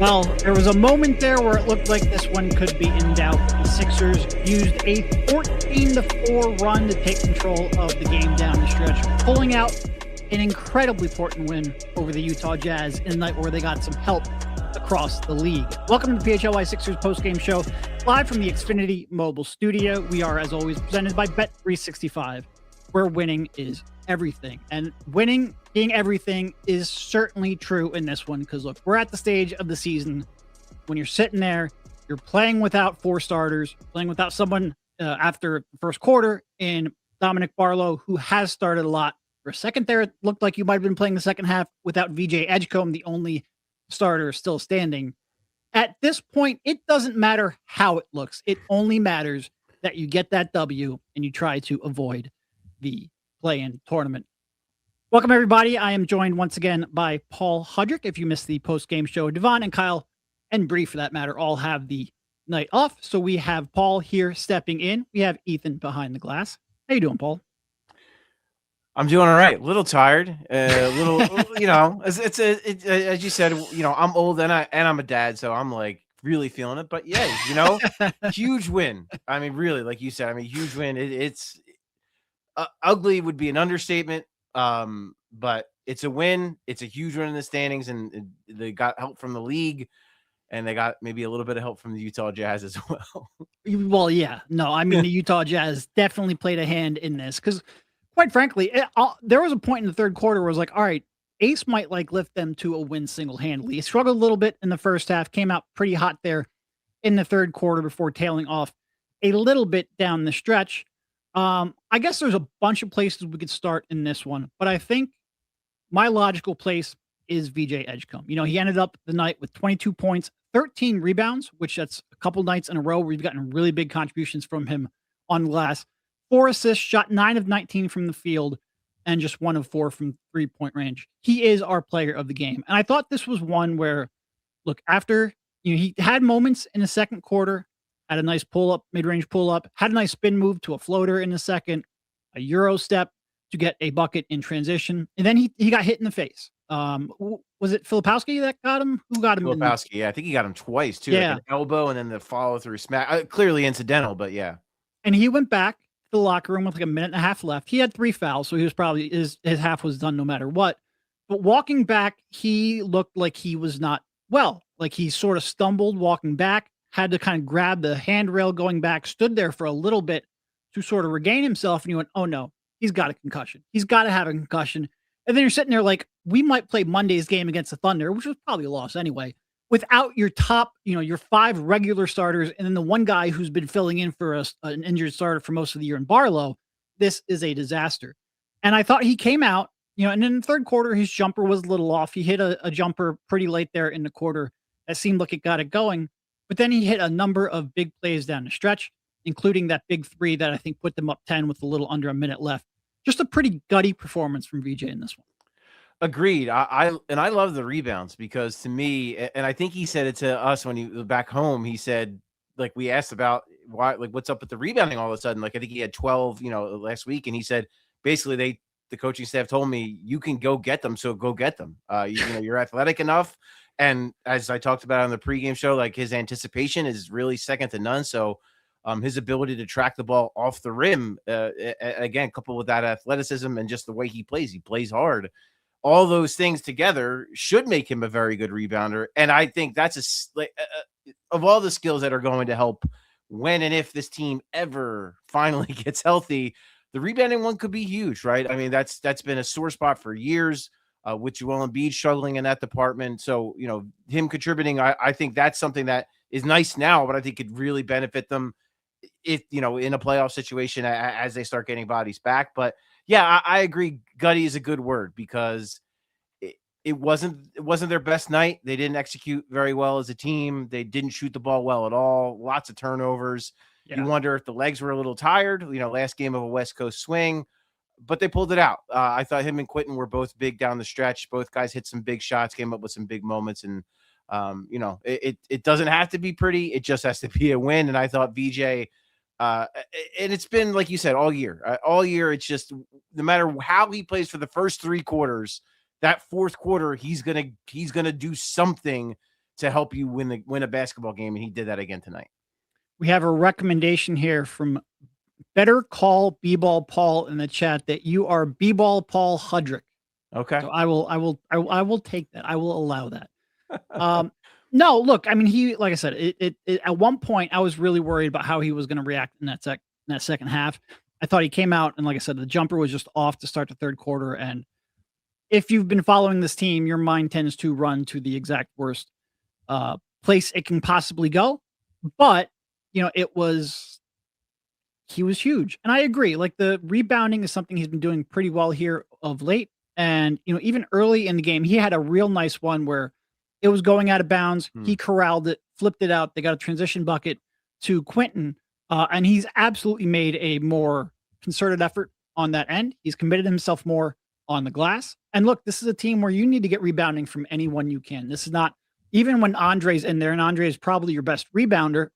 Well, there was a moment there where it looked like this one could be in doubt. The Sixers used a 14-4 run to take control of the game down the stretch, pulling out an incredibly important win over the Utah Jazz in a night where they got some help across the league. Welcome to the PHLY Sixers postgame show, live from the Xfinity Mobile Studio. We are, as always, presented by Bet365, where winning is everything. And winning being everything is certainly true in this one, because look, we're at the stage of the season when you're sitting there, you're playing without four starters, playing without someone after the first quarter in Dominic Barlow, who has started a lot. For a second there, it looked like you might have been playing the second half without VJ Edgecombe, the only starter still standing. At this point, it doesn't matter how it looks. It only matters that you get that W and you try to avoid the play-in tournament. Welcome, everybody. I am joined once again by Paul Hudrick. If you missed the post-game show, Devon and Kyle and Bree, for that matter, all have the night off. So we have Paul here stepping in. We have Ethan behind the glass. How you doing, Paul? I'm doing all right. A little tired. You know, as you said, you know, I'm old and I'm a dad, so I'm like really feeling it. But yeah, you know, huge win. I mean, really, like you said, I mean, huge win. It's ugly would be an understatement. But it's a win. It's a huge win in the standings, and they got help from the league, and they got maybe a little bit of help from the Utah Jazz as well. Well, yeah, no, I mean, the Utah Jazz definitely played a hand in this, because quite frankly, there was a point in the third quarter where it was like, all right, Ace might like lift them to a win single-handedly. He struggled a little bit in the first half, came out pretty hot there in the third quarter before tailing off a little bit down the stretch. I guess there's a bunch of places we could start in this one, but I think my logical place is VJ Edgecombe. You know, he ended up the night with 22 points, 13 rebounds, which that's a couple nights in a row where we've gotten really big contributions from him on glass. 4 assists, shot 9 of 19 from the field, and just 1 of 4 from three-point range. He is our player of the game. And I thought this was one where, look, after, you know, he had moments in the second quarter, had a nice pull-up, mid-range pull-up, had a nice spin move to a floater in the second, a Euro step to get a bucket in transition, and then he got hit in the face. Was it Filipowski that got him? Who got him? Filipowski, yeah, I think he got him twice too. Yeah, like an elbow and then the follow-through smack. Clearly incidental, but yeah. And he went back to the locker room with like a minute and a half left. He had 3 fouls, so he was probably his half was done no matter what. But walking back, he looked like he was not well. Like he sort of stumbled walking back, had to kind of grab the handrail going back, stood there for a little bit to sort of regain himself. And you went, oh no, he's got a concussion. He's got to have a concussion. And then you're sitting there like, we might play Monday's game against the Thunder, which was probably a loss anyway, without your top, you know, your 5 regular starters. And then the one guy who's been filling in for an injured starter for most of the year in Barlow. This is a disaster. And I thought he came out, you know, and in the third quarter, his jumper was a little off. He hit a jumper pretty late there in the quarter. That seemed like it got it going. But then he hit a number of big plays down the stretch, including that big 3 that I think put them up 10 with a little under a minute left. Just a pretty gutty performance from VJ in this one. Agreed. I love the rebounds, because to me, and I think he said it to us when he was back home, he said, like, we asked about why, like, what's up with the rebounding all of a sudden? Like, I think he had 12, you know, last week. And he said, basically, the coaching staff told me, you can go get them. So go get them. You know, you're athletic enough. And as I talked about on the pregame show, like, his anticipation is really second to none. So his ability to track the ball off the rim, again, coupled with that athleticism and just the way he plays hard. All those things together should make him a very good rebounder. And I think that's of all the skills that are going to help when and if this team ever finally gets healthy, the rebounding one could be huge, right? I mean, that's been a sore spot for years, with Joel Embiid struggling in that department. So, you know, him contributing, I think that's something that is nice now, but I think could really benefit them if, you know, in a playoff situation as they start getting bodies back. But yeah, I agree. Gutty is a good word, because it wasn't their best night. They didn't execute very well as a team. They didn't shoot the ball well at all. Lots of turnovers. Yeah. You wonder if the legs were a little tired, you know, last game of a West Coast swing, but they pulled it out. I thought him and Quentin were both big down the stretch. Both guys hit some big shots, came up with some big moments. And, you know, it doesn't have to be pretty. It just has to be a win. And I thought VJ, and it's been, like you said, all year, it's just, no matter how he plays for the first 3 quarters, that fourth quarter, he's going to do something help you win a basketball game, and he did that again tonight. We have a recommendation here from Better Call B-Ball Paul in the chat that you are B-Ball Paul Hudrick. Okay. So I will take that. I will allow that. No, look, I mean, he, like I said, it at one point I was really worried about how he was going to react in that second half. I thought he came out and, like I said, the jumper was just off to start the third quarter. And if you've been following this team, your mind tends to run to the exact worst place it can possibly go. But he was huge, and I agree. Like, the rebounding is something he's been doing pretty well here of late. And even early in the game, he had a real nice one where it was going out of bounds. He corralled it, flipped it out. They got a transition bucket to Quentin, and he's absolutely made a more concerted effort on that end. He's committed himself more on the glass. And look, this is a team where you need to get rebounding from anyone you can. This is not, even when Andre's in there, and Andre is probably your best rebounder,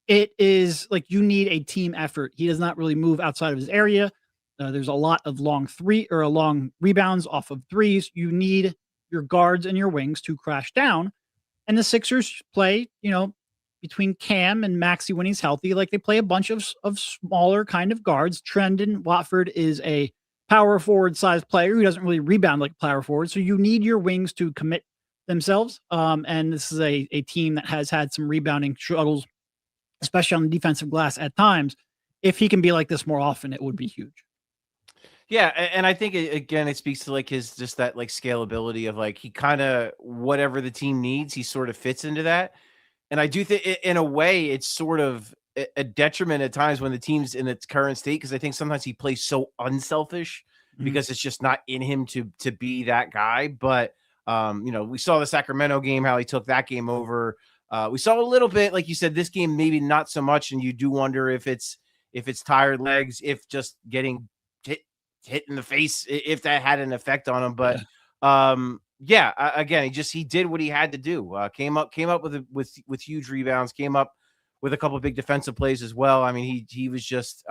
it is like you need a team effort. He does not really move outside of his area. There's a lot of long rebounds off of threes. You need your guards and your wings to crash down. And the Sixers play, between Cam and Maxey when he's healthy, like they play a bunch of smaller kind of guards. Trendon Watford is a power forward size player who doesn't really rebound like a power forward. So you need your wings to commit themselves. And this is a team that has had some rebounding struggles, especially on the defensive glass at times. If he can be like this more often, it would be huge. Yeah, and I think it speaks to like his just that like scalability of like he kind of whatever the team needs, he sort of fits into that. And I do think in a way it's sort of a detriment at times when the team's in its current state, because I think sometimes he plays so unselfish because it's just not in him to be that guy. But we saw the Sacramento game, how he took that game over. We saw a little bit, like you said, this game maybe not so much, and you do wonder if it's tired legs, if just getting hit in the face, if that had an effect on him. But again, he did what he had to do. Came up with huge rebounds, came up with a couple of big defensive plays as well. I mean, he was just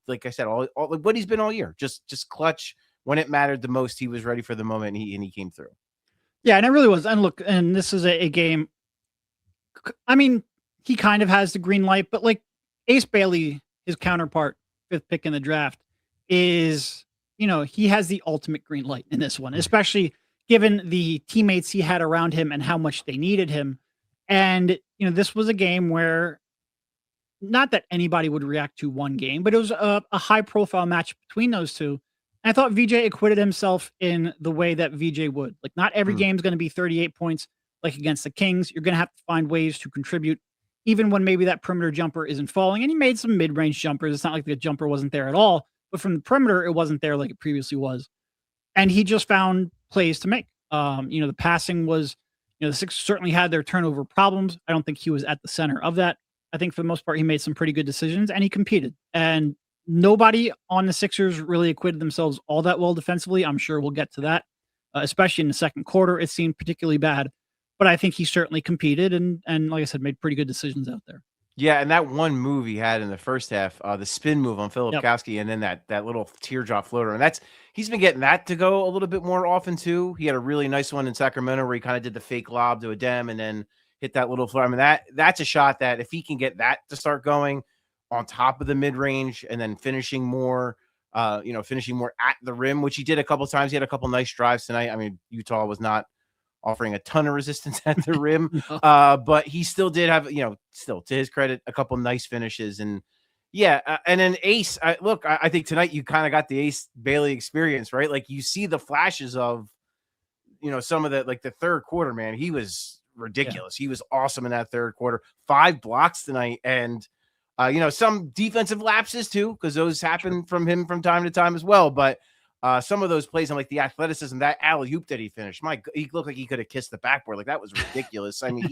like I said, all what he's been all year, just clutch when it mattered the most. He was ready for the moment, and he came through. Yeah, and it really was. And look, and this is a game. I mean, he kind of has the green light, but like Ace Bailey, his counterpart, 5th pick in the draft, is, he has the ultimate green light in this one, especially given the teammates he had around him and how much they needed him. And, this was a game where not that anybody would react to one game, but it was a high profile match between those two. And I thought VJ acquitted himself in the way that VJ would. Like, not every game is going to be 38 points like against the Kings. You're going to have to find ways to contribute, even when maybe that perimeter jumper isn't falling. And he made some mid-range jumpers. It's not like the jumper wasn't there at all, but from the perimeter, it wasn't there like it previously was. And he just found plays to make. The passing was, the Sixers certainly had their turnover problems. I don't think he was at the center of that. I think for the most part, he made some pretty good decisions and he competed. And nobody on the Sixers really acquitted themselves all that well defensively. I'm sure we'll get to that, especially in the second quarter. It seemed particularly bad, but I think he certainly competed and like I said, made pretty good decisions out there. Yeah, and that one move he had in the first half, the spin move on Philip Kowski, and then that little teardrop floater, and he's been getting that to go a little bit more often too. He had a really nice one in Sacramento where he kind of did the fake lob to Adem and then hit that little floater. I mean, that's a shot that if he can get that to start going on top of the mid range and then finishing more at the rim, which he did a couple times. He had a couple nice drives tonight. I mean, Utah was not offering a ton of resistance at the rim. But he still did have, still to his credit, a couple nice finishes. And and then Ace, I think tonight you kind of got the Ace Bailey experience, right? Like you see the flashes of, some of the, like the third quarter, man, he was ridiculous. Yeah. He was awesome in that third quarter, 5 blocks tonight. And, some defensive lapses too, because those happen from him from time to time as well. But some of those plays and like the athleticism, that alley-oop that he finished, he looked like he could have kissed the backboard. Like that was ridiculous. I mean,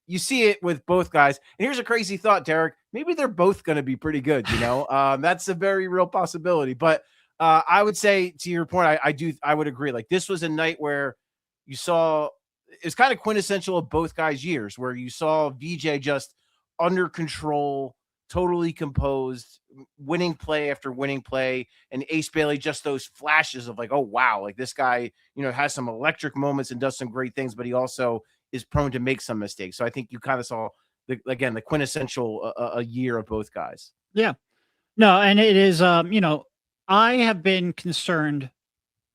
you see it with both guys. And here's a crazy thought, Derek. Maybe they're both going to be pretty good. That's a very real possibility. But I would say to your point, I would agree. Like this was a night where you saw, it's kind of quintessential of both guys' years where you saw VJ just under control, totally composed, winning play after winning play, and Ace Bailey, just those flashes of like, oh wow, like this guy, has some electric moments and does some great things, but he also is prone to make some mistakes. So I think you kind of saw the quintessential a year of both guys. Yeah. No, and it is, I have been concerned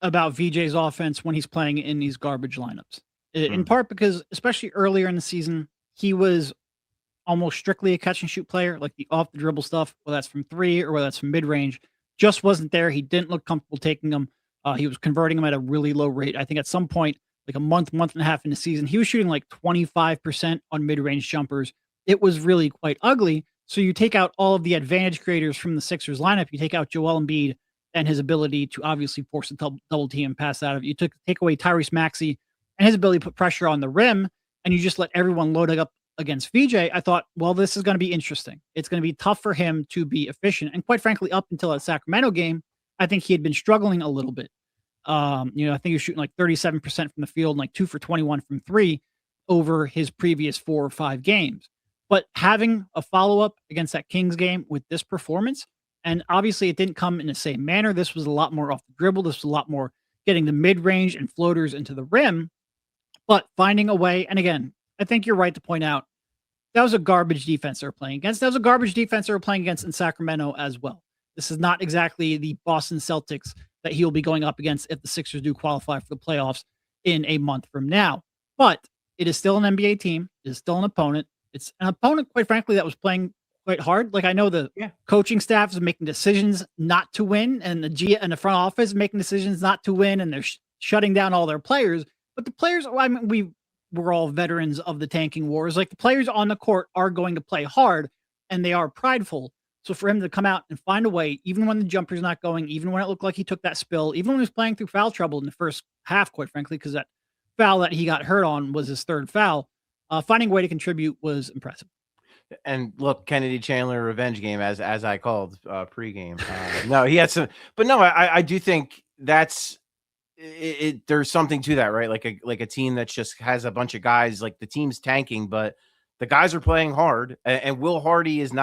about VJ's offense when he's playing in these garbage lineups, in part because, especially earlier in the season, he was almost strictly a catch and shoot player, like the off the dribble stuff, whether that's from three or whether that's from mid range, just wasn't there. He didn't look comfortable taking them. He was converting them at a really low rate. I think at some point, like a month and a half in the season, he was shooting like 25% on mid range jumpers. It was really quite ugly. So you take out all of the advantage creators from the Sixers lineup. You take out Joel Embiid and his ability to obviously force a double team and pass out of it. You take away Tyrese Maxey and his ability to put pressure on the rim, and you just let everyone load up against VJ. I thought, well, this is going to be interesting. It's going to be tough for him to be efficient. And quite frankly, up until that Sacramento game, I think he had been struggling a little bit. I think he was shooting like 37% from the field and like 2 for 21 from three over his previous 4 or 5 games. But having a follow-up against that Kings game with this performance, and obviously it didn't come in the same manner. This was a lot more off the dribble. This was a lot more getting the mid-range and floaters into the rim, but finding a way. And again, I think you're right to point out that was a garbage defense they were playing against. That was a garbage defense they were playing against in Sacramento as well. This is not exactly the Boston Celtics that he'll be going up against if the Sixers do qualify for the playoffs in a month from now. But it is still an NBA team. It is still an opponent. It's an opponent, quite frankly, that was playing quite hard. Like, I know the coaching staff is making decisions not to win, and the front office is making decisions not to win, and they're shutting down all their players. But the players, I mean, we're all veterans of the tanking wars. Like, the players on the court are going to play hard, and they are prideful. So for him to come out and find a way, even when the jumper's not going, even when it looked like he took that spill, even when he was playing through foul trouble in the first half, quite frankly, because that foul that he got hurt on was his third foul, finding a way to contribute was impressive. And look, Kennedy Chandler revenge game, as I called pregame. No, he had some, but no, I do think that's it. There's something to that, right? Like a team that just has a bunch of guys, like the team's tanking, but the guys are playing hard. And Will Hardy is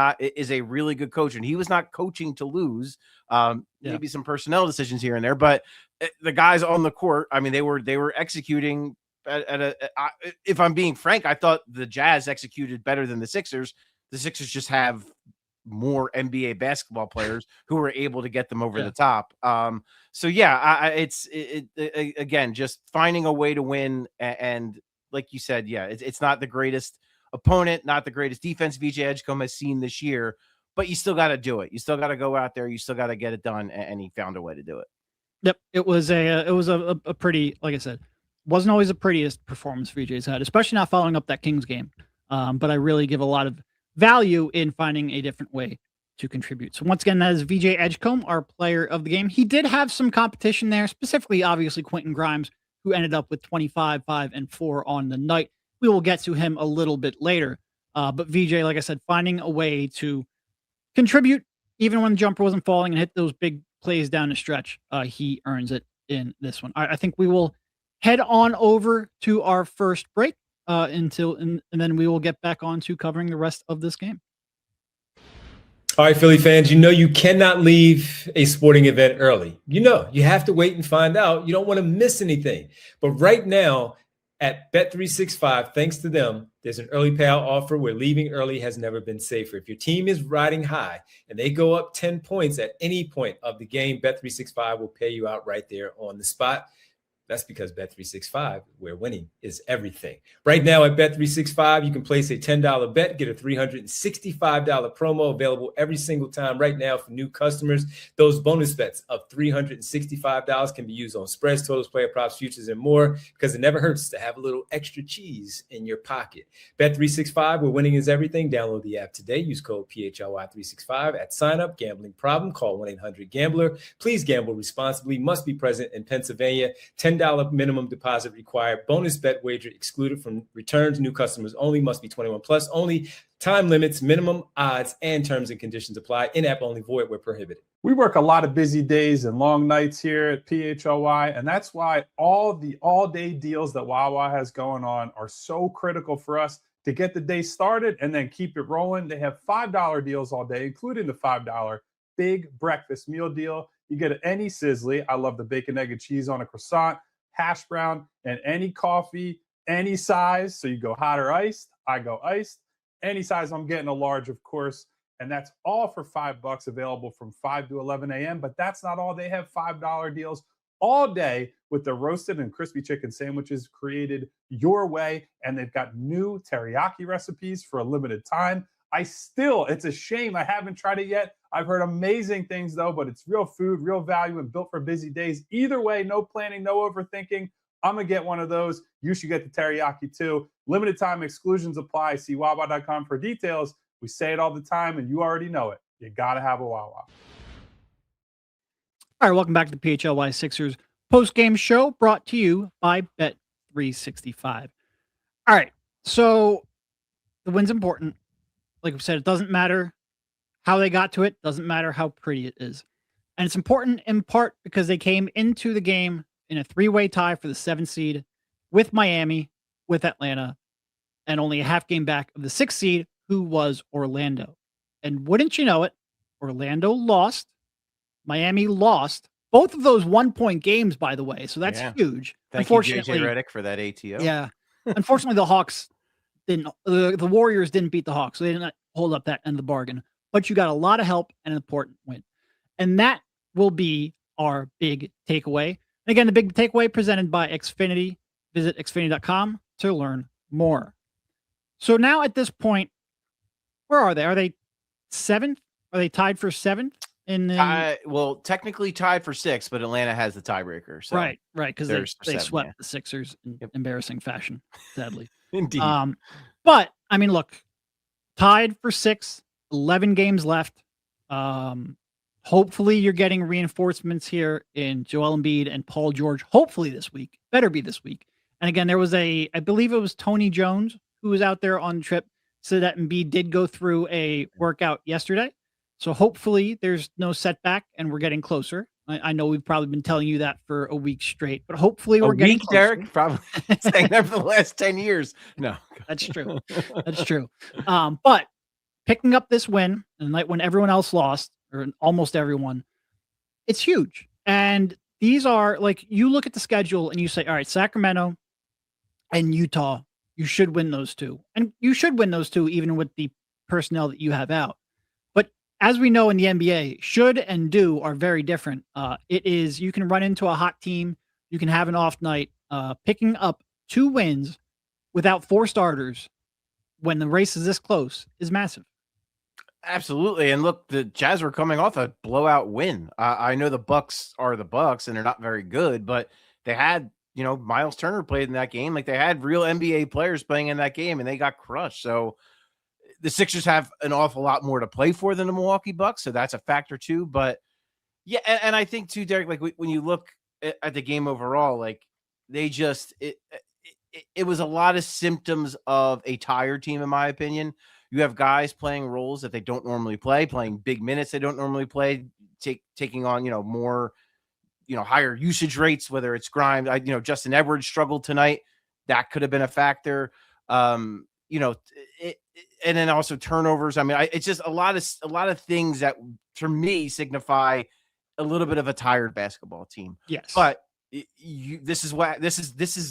a really good coach, and he was not coaching to lose. Maybe some personnel decisions here and there, but the guys on the court, I mean, they were executing. If I'm being frank, I thought the Jazz executed better than the Sixers. The Sixers just have more NBA basketball players who were able to get them over the top. So yeah, it's again, just finding a way to win. And like you said, it's not the greatest opponent, not the greatest defense VJ Edgecombe has seen this year, but you still got to do it. You still got to go out there. You still got to get it done. And he found a way to do it. Yep. It was a pretty, like I said, wasn't always the prettiest performance VJ's had, especially not following up that Kings game. But I really give a lot of value in finding a different way to contribute. So once again, that is VJ Edgecombe, our player of the game. He did have some competition there, specifically, obviously, Quentin Grimes, who ended up with 25, 5, and 4 on the night. We will get to him a little bit later. But VJ, like I said, finding a way to contribute, even when the jumper wasn't falling, and hit those big plays down the stretch, he earns it in this one. I think we will head on over to our first break and then we will get back on to covering the rest of this game. All right, Philly fans, you cannot leave a sporting event early. You have to wait and find out. You don't want to miss anything. But right now at Bet365, thanks to them, there's an early payout offer where leaving early has never been safer. If your team is riding high and they go up 10 points at any point of the game, Bet365 will pay you out right there on the spot. That's because Bet365, where winning is everything. Right now at Bet365, you can place a $10 bet, get a $365 promo available every single time right now for new customers. Those bonus bets of $365 can be used on spreads, totals, player props, futures, and more, because it never hurts to have a little extra cheese in your pocket. Bet365, where winning is everything. Download the app today. Use code PHLY365 at sign up. Gambling problem? Call 1-800-GAMBLER. Please gamble responsibly. Must be present in Pennsylvania. $10 minimum deposit required. Bonus bet wager excluded from returns. New customers only. Must be 21 plus. Only. Time limits, minimum odds, and terms and conditions apply. In-app only. Void where prohibited. We work a lot of busy days and long nights here at PHLY, and that's why all the all-day deals that Wawa has going on are so critical for us to get the day started and then keep it rolling. They have $5 deals all day, including the $5 big breakfast meal deal. You get any Sizzly. I love the bacon, egg, and cheese on a croissant, hash brown, and any coffee, any size. So you go hot or iced. I go iced. Any size. I'm getting a large, of course. And that's all for $5, available from 5 to 11 a.m. But that's not all. They have $5 deals all day with the roasted and crispy chicken sandwiches created your way. And they've got new teriyaki recipes for a limited time. It's a shame I haven't tried it yet. I've heard amazing things though, but it's real food, real value, and built for busy days. Either way, no planning, no overthinking. I'm going to get one of those. You should get the teriyaki too. Limited time exclusions apply. See Wawa.com for details. We say it all the time, and you already know it. You got to have a Wawa. All right, welcome back to the PHLY Sixers post-game show, brought to you by Bet365. All right, so the win's important. Like we said, it doesn't matter how they got to it. Doesn't matter how pretty it is. And it's important in part because they came into the game in a three-way tie for the 7th seed with Miami, with Atlanta, and only a half game back of the 6th seed, who was Orlando. And wouldn't you know it, Orlando lost. Miami lost. Both of those 1-point games, by the way. So that's huge. Thank you, JJ Redick, for that ATO. Yeah. Unfortunately, the Hawks didn't. The Warriors didn't beat the Hawks. So they didn't hold up that end of the bargain. But you got a lot of help and an important win. And that will be our big takeaway. And again, the big takeaway presented by Xfinity. Visit Xfinity.com to learn more. So now at this point, where are they? Are they 7th? Are they tied for 7th? Well, technically tied for 6th, but Atlanta has the tiebreaker. So right, because they swept yeah. the Sixers in embarrassing fashion, sadly. Indeed. But I mean, look, tied for 6th, 11 games left. Hopefully, you're getting reinforcements here in Joel Embiid and Paul George. Hopefully this week, better be this week. And again, there was I believe it was Tony Jones who was out there on the trip, so that Embiid did go through a workout yesterday. So hopefully there's no setback and we're getting closer. I know we've probably been telling you that for a week straight, but hopefully we're getting closer. Derek, probably saying that for the last 10 years. No, that's true. That's true. But picking up this win, and like when everyone else lost, or almost everyone, it's huge. And these are like, you look at the schedule and you say, all right, Sacramento and Utah, you should win those two. And you should win those two, even with the personnel that you have out. But as we know in the NBA, should and do are very different. It is, you can run into a hot team. You can have an off night. Picking up 2 wins without 4 starters when the race is this close is massive. Absolutely. And look, the Jazz were coming off a blowout win. I know the Bucks are the Bucks and they're not very good, but they had, Miles Turner played in that game. Like, they had real NBA players playing in that game and they got crushed. So the Sixers have an awful lot more to play for than the Milwaukee Bucks. So that's a factor too. But yeah. And I think too, Derek, like when you look at the game overall, like they just, it was a lot of symptoms of a tired team, in my opinion. You have guys playing roles that they don't normally play, playing big minutes they don't normally play, taking on, more, higher usage rates, whether it's Grimes. Justin Edwards struggled tonight. That could have been a factor. And then also turnovers. I mean, it's just a lot of things that, for me, signify a little bit of a tired basketball team. Yes. But this is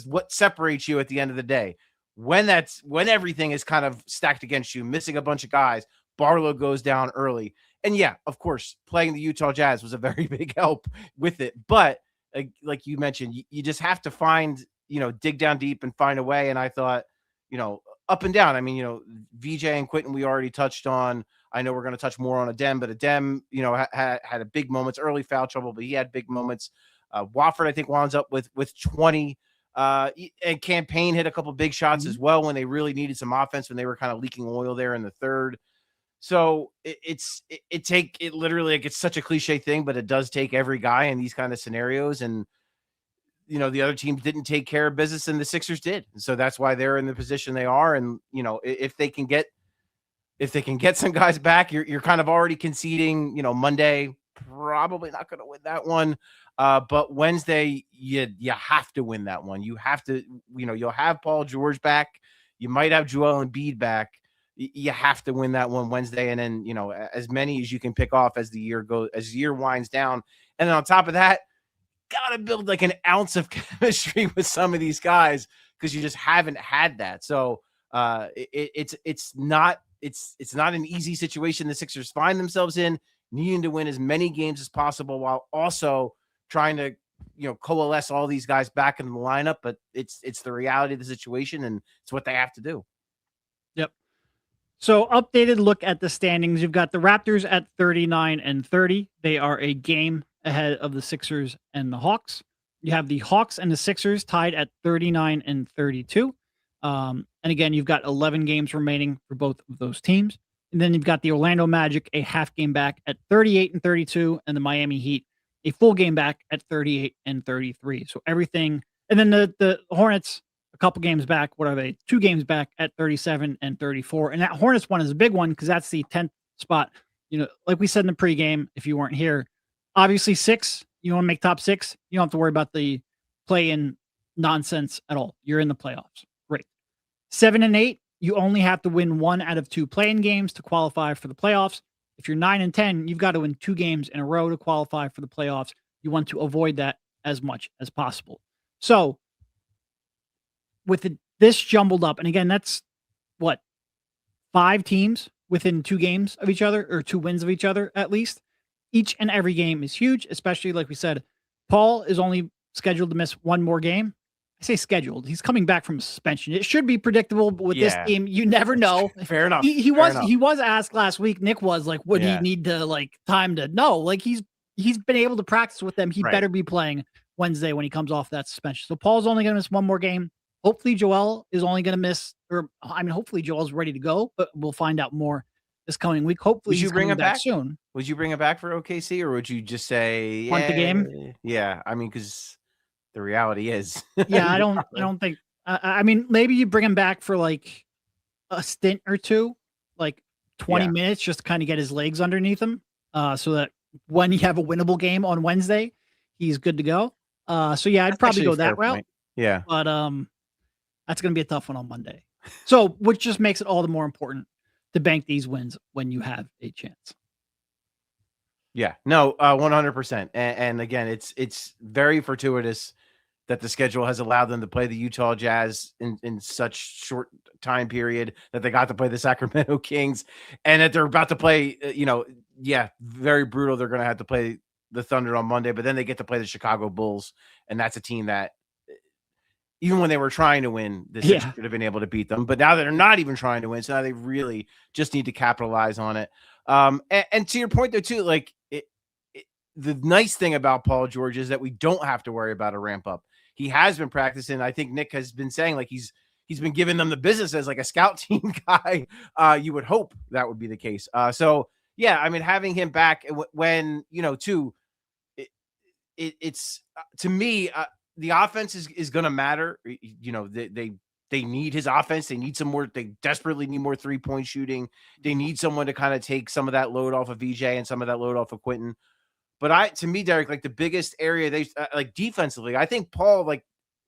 what separates you at the end of the day. When everything is kind of stacked against you, missing a bunch of guys, Barlow goes down early. And yeah, of course, playing the Utah Jazz was a very big help with it. But like you mentioned, you just have to find, dig down deep and find a way. And I thought, up and down. I mean, VJ and Quentin, we already touched on. I know we're going to touch more on Adem, but Adem, had a big moments, early foul trouble, but he had big moments. Watford, I think, winds up with 20. And Cam Payne hit a couple big shots as well when they really needed some offense, when they were kind of leaking oil there in the third. So it's such a cliche thing, but it does take every guy in these kind of scenarios. And, the other teams didn't take care of business and the Sixers did. So that's why they're in the position they are. And, if they can get some guys back, you're kind of already conceding, Monday, probably not going to win that one. But Wednesday, you have to win that one. You have to, you'll have Paul George back. You might have Joel Embiid back. You have to win that one Wednesday, and then as many as you can pick off as the year winds down. And then on top of that, gotta build like an ounce of chemistry with some of these guys because you just haven't had that. So it's not an easy situation the Sixers find themselves in, needing to win as many games as possible while also trying to coalesce all these guys back in the lineup. But it's the reality of the situation, and it's what they have to do. Yep. So updated look at the standings. You've got the Raptors at 39-30. They are a game ahead of the Sixers and the Hawks. You have the Hawks and the Sixers tied at 39-32. And again, you've got 11 games remaining for both of those teams. And then you've got the Orlando Magic a half game back at 38-32, and the Miami Heat a full game back at 38-33. So everything, and then the Hornets a couple games back. What are they? 2 games back at 37-34. And that Hornets one is a big one because that's the 10th spot. Like we said in the pregame, if you weren't here, obviously 6, you want to make top 6. You don't have to worry about the play-in nonsense at all. You're in the playoffs. Great. 7 and 8, you only have to win 1 out of 2 play-in games to qualify for the playoffs. If you're 9 and 10, you've got to win 2 games in a row to qualify for the playoffs. You want to avoid that as much as possible. So with this jumbled up, and again, that's 5 teams within 2 games of each other, or 2 wins of each other at least. Each and every game is huge, especially like we said, Paul is only scheduled to miss 1 more game. I say scheduled. He's coming back from suspension. It should be predictable, but with this team, you never know. Fair enough. He was asked last week. Nick was like, would he need to time to know? Like he's been able to practice with them. He better be playing Wednesday when he comes off that suspension. So Paul's only going to miss 1 more game. Hopefully Joel is only going to miss, hopefully Joel's ready to go, but we'll find out more this coming week. Hopefully he's coming back soon. Would you bring him back for OKC, or would you just say punt the game? Yeah, because the reality is, I don't think. Maybe you bring him back for like a stint or 2, like 20 minutes, just to kind of get his legs underneath him, so that when you have a winnable game on Wednesday, he's good to go. I'd probably go that route. Point. Yeah, but that's going to be a tough one on Monday. So, which just makes it all the more important to bank these wins when you have a chance. Yeah, no, 100%. And again, it's very fortuitous that the schedule has allowed them to play the Utah Jazz in such short time period, that they got to play the Sacramento Kings, and that they're about to play, very brutal. They're going to have to play the Thunder on Monday, but then they get to play the Chicago Bulls. And that's a team that, even when they were trying to win, the Sixers should have been able to beat them. But now they're not even trying to win, so now they really just need to capitalize on it. And to your point, though, too, like the nice thing about Paul George is that we don't have to worry about a ramp up. He has been practicing. I think Nick has been saying like he's been giving them the business as like a scout team guy. You would hope that would be the case. Having him back when it's to me. The offense is going to matter. They need his offense. They need some more. They desperately need more 3-point shooting. They need someone to kind of take some of that load off of VJ and some of that load off of Quentin. But to me, Derek, like the biggest area they like defensively, I think Paul,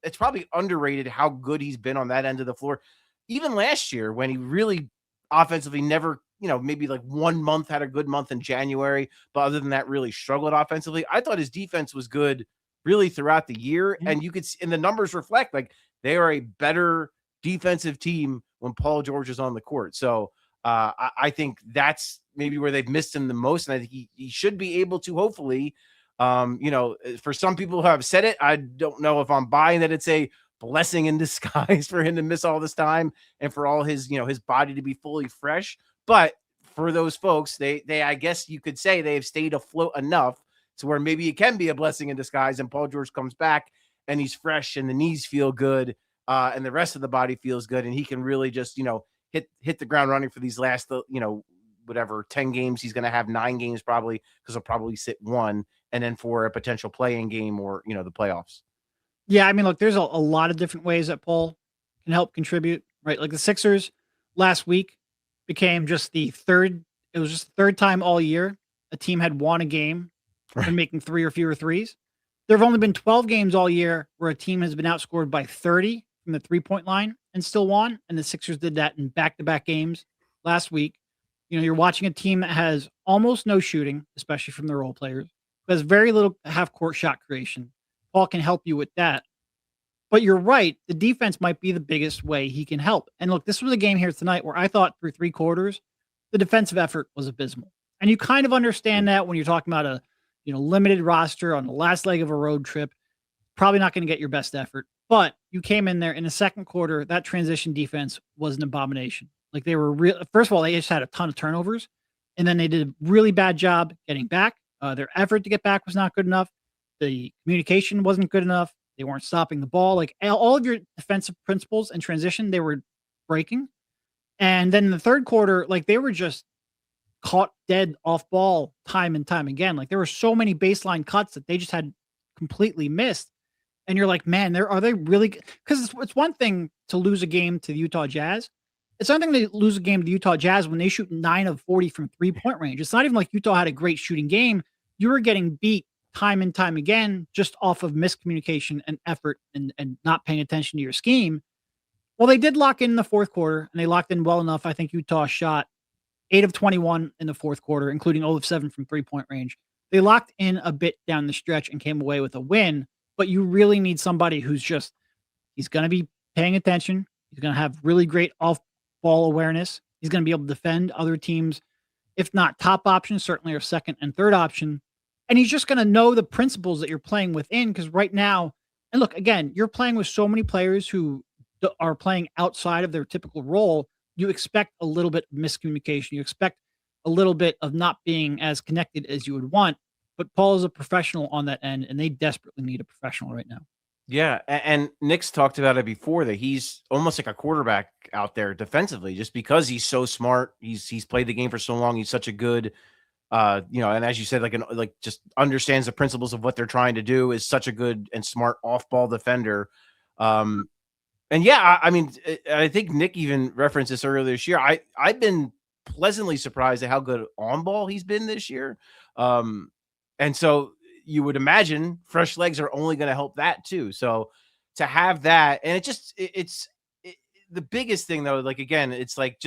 it's probably underrated how good he's been on that end of the floor. Even last year when he really offensively never, maybe like 1 month had a good month in January, but other than that, really struggled offensively. I thought his defense was good really throughout the year. And you could see, and the numbers reflect like they are a better defensive team when Paul George is on the court. So I think that's maybe where they've missed him the most. And I think he should be able to, hopefully, for some people who have said it, I don't know if I'm buying that it's a blessing in disguise for him to miss all this time and for all his, his body to be fully fresh. But for those folks, they I guess you could say they have stayed afloat enough to where maybe it can be a blessing in disguise, and Paul George comes back and he's fresh and the knees feel good and the rest of the body feels good, and he can really just, hit the ground running for these last, 10 games. He's going to have 9 games probably, because he'll probably sit 1, and then for a potential play-in game or, the playoffs. Yeah, look, there's a lot of different ways that Paul can help contribute, right? Like the Sixers last week became just the third time all year a team had won a game and making 3 or fewer threes. There have only been 12 games all year where a team has been outscored by 30 from the 3-point line and still won. And the Sixers did that in back-to-back games last week. You're watching a team that has almost no shooting, especially from the role players, but has very little half-court shot creation. Paul can help you with that. But you're right. The defense might be the biggest way he can help. And look, this was a game here tonight where I thought through 3 quarters, the defensive effort was abysmal. And you kind of understand that when you're talking about a limited roster on the last leg of a road trip. Probably not going to get your best effort. But you came in there in the second quarter, that transition defense was an abomination. Like they were real. First of all, they just had a ton of turnovers. And then they did a really bad job getting back. Their effort to get back was not good enough. The communication wasn't good enough. They weren't stopping the ball. Like all of your defensive principles and transition, they were breaking. And then in the third quarter, like they were just caught dead off ball time and time again. Like there were so many baseline cuts that they just had completely missed. And you're like, man, are they really? Because it's one thing to lose a game to the Utah Jazz. It's something to lose a game to the Utah Jazz when they shoot 9 of 40 from 3-point range. It's not even like Utah had a great shooting game. You were getting beat time and time again just off of miscommunication and effort and not paying attention to your scheme. Well, they did lock in the fourth quarter, and they locked in well enough. I think Utah shot 8 of 21 in the fourth quarter, including 0 of 7 from 3-point range. They locked in a bit down the stretch and came away with a win, but you really need somebody who's he's going to be paying attention. He's going to have really great off-ball awareness. He's going to be able to defend other teams, if not top option, certainly our second and third option. And he's just going to know the principles that you're playing within, because right now, and look, again, you're playing with so many players who are playing outside of their typical role. You expect a little bit of miscommunication. You expect a little bit of not being as connected as you would want. But Paul is a professional on that end, and they desperately need a professional right now. Yeah, and Nick's talked about it before that he's almost like a quarterback out there defensively, just because he's so smart. He's played the game for so long. He's such a good, and as you said, like just understands the principles of what they're trying to do. Is such a good and smart off-ball defender. And yeah, I mean, I think Nick even referenced this earlier this year. I've been pleasantly surprised at how good on ball he's been this year. And so you would imagine fresh legs are only going to help that too. So to have that, and it's the biggest thing though, like, again, it's like,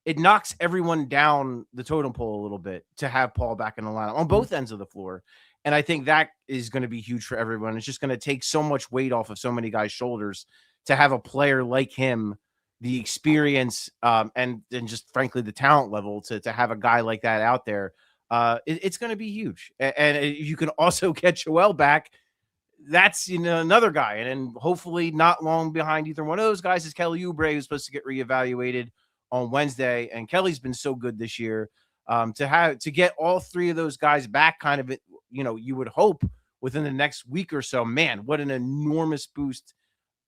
it knocks everyone down the totem pole a little bit to have Paul back in the lineup on both ends of the floor. And I think that is going to be huge for everyone. It's just going to take so much weight off of so many guys' shoulders to have a player like him, the experience, and just frankly, the talent level to have a guy like that out there. It's going to be huge. And you can also get Joel back. That's another guy. And then hopefully not long behind either one of those guys is Kelly Oubre, who's supposed to get reevaluated on Wednesday. And Kelly's been so good this year. To get all three of those guys back, kind of, you would hope within the next week or so. Man, what an enormous boost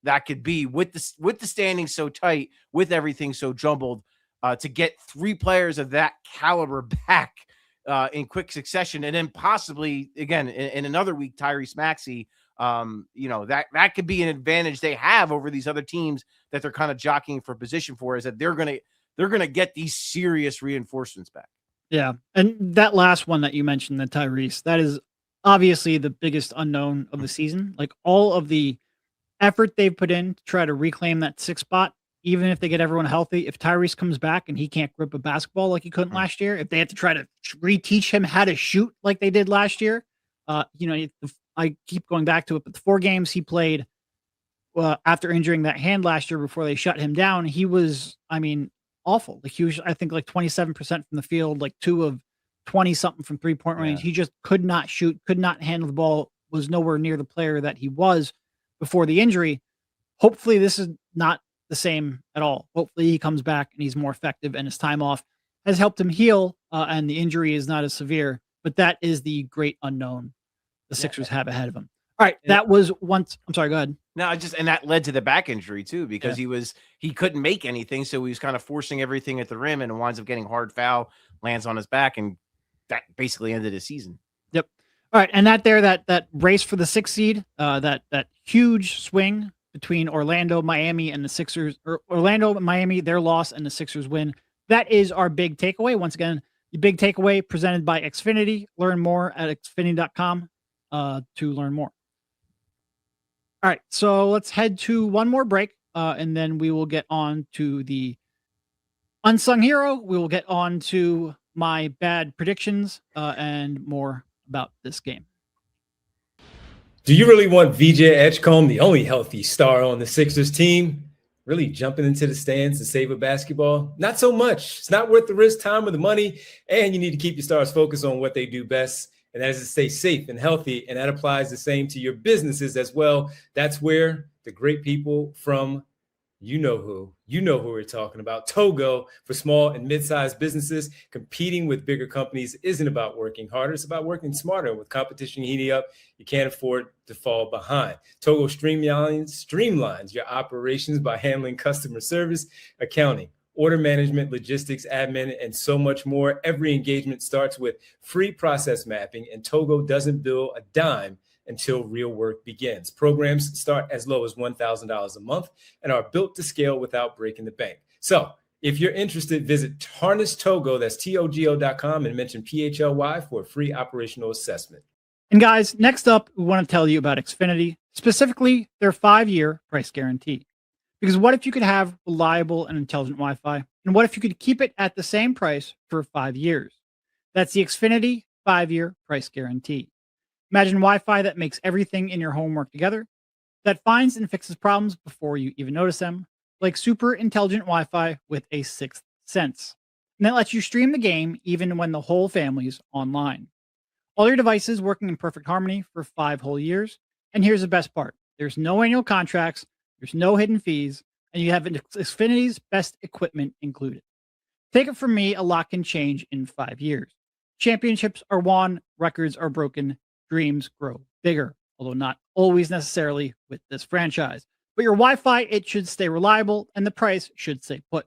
that could be with the standings so tight, with everything so jumbled, to get 3 players of that caliber back in quick succession, and then possibly again in another week, Tyrese Maxey. That could be an advantage they have over these other teams that they're kind of jockeying for position for, is that they're gonna get these serious reinforcements back. Yeah, and that last one that you mentioned, the Tyrese, that is obviously the biggest unknown of the season. Like all of the effort they've put in to try to reclaim that 6th spot. Even if they get everyone healthy, if Tyrese comes back and he can't grip a basketball like he couldn't last year, if they have to try to reteach him how to shoot like they did last year, I keep going back to it, but the 4 games he played after injuring that hand last year before they shut him down, he was, awful. Like he was, I think, like 27% from the field, like 2 of 20 something from 3-point range. He just could not shoot, could not handle the ball, was nowhere near the player that he was before the injury. Hopefully this is not the same at all. Hopefully he comes back and he's more effective, and his time off has helped him heal, and the injury is not as severe. But that is the great unknown the Sixers have ahead of them. All right, that was once. I'm sorry, go ahead. No, and that led to the back injury too, because he couldn't make anything, so he was kind of forcing everything at the rim, and winds up getting hard foul, lands on his back, and that basically ended his season. Yep. All right, and that race for the 6th seed, that huge swing between Orlando, Miami, and the Sixers, or Orlando and Miami, their loss, and the Sixers win. That is our big takeaway. Once again, the big takeaway presented by Xfinity. Learn more at xfinity.com to learn more. All right, so let's head to one more break, and then we will get on to the unsung hero. We will get on to my bad predictions and more about this game. Do you really want VJ Edgecombe, the only healthy star on the Sixers team, really jumping into the stands to save a basketball? Not so much. It's not worth the risk, time, or the money, and you need to keep your stars focused on what they do best, and that is to stay safe and healthy, and that applies the same to your businesses as well. That's where the great people from you know who we're talking about. Togo, for small and mid-sized businesses, competing with bigger companies isn't about working harder. It's about working smarter. With competition heating up, you can't afford to fall behind. Togo streamlines your operations by handling customer service, accounting, order management, logistics, admin, and so much more. Every engagement starts with free process mapping, and Togo doesn't bill a dime until real work begins. Programs start as low as $1,000 a month and are built to scale without breaking the bank. So if you're interested, visit Harness Togo, that's TOGO.com, and mention PHLY for a free operational assessment. And guys, next up, we want to tell you about Xfinity, specifically their 5-year price guarantee. Because what if you could have reliable and intelligent Wi-Fi? And what if you could keep it at the same price for 5 years? That's the Xfinity 5-year price guarantee. Imagine Wi-Fi that makes everything in your home work together, that finds and fixes problems before you even notice them, like super intelligent Wi-Fi with a sixth sense. And that lets you stream the game even when the whole family's online. All your devices working in perfect harmony for 5 whole years. And here's the best part. There's no annual contracts, there's no hidden fees, and you have Xfinity's best equipment included. Take it from me, a lot can change in 5 years. Championships are won, records are broken, dreams grow bigger, although not always necessarily with this franchise. But your Wi-Fi, it should stay reliable, and the price should stay put.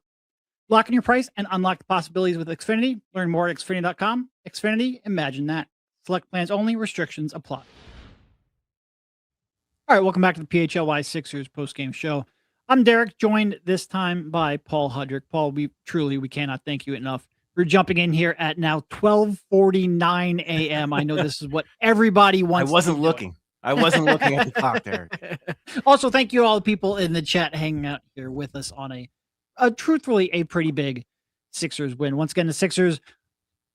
Lock in your price and unlock the possibilities with Xfinity. Learn more at Xfinity.com. Xfinity, imagine that. Select plans only, restrictions apply. All right, welcome back to the PHLY Sixers postgame show. I'm Derek, joined this time by Paul Hudrick. Paul, we cannot thank you enough for jumping in here at now 12:49 a.m. I know this is what everybody wants. I wasn't looking at the clock, Derek. Also, thank you all the people in the chat hanging out here with us on a truthfully a pretty big Sixers win. Once again, the Sixers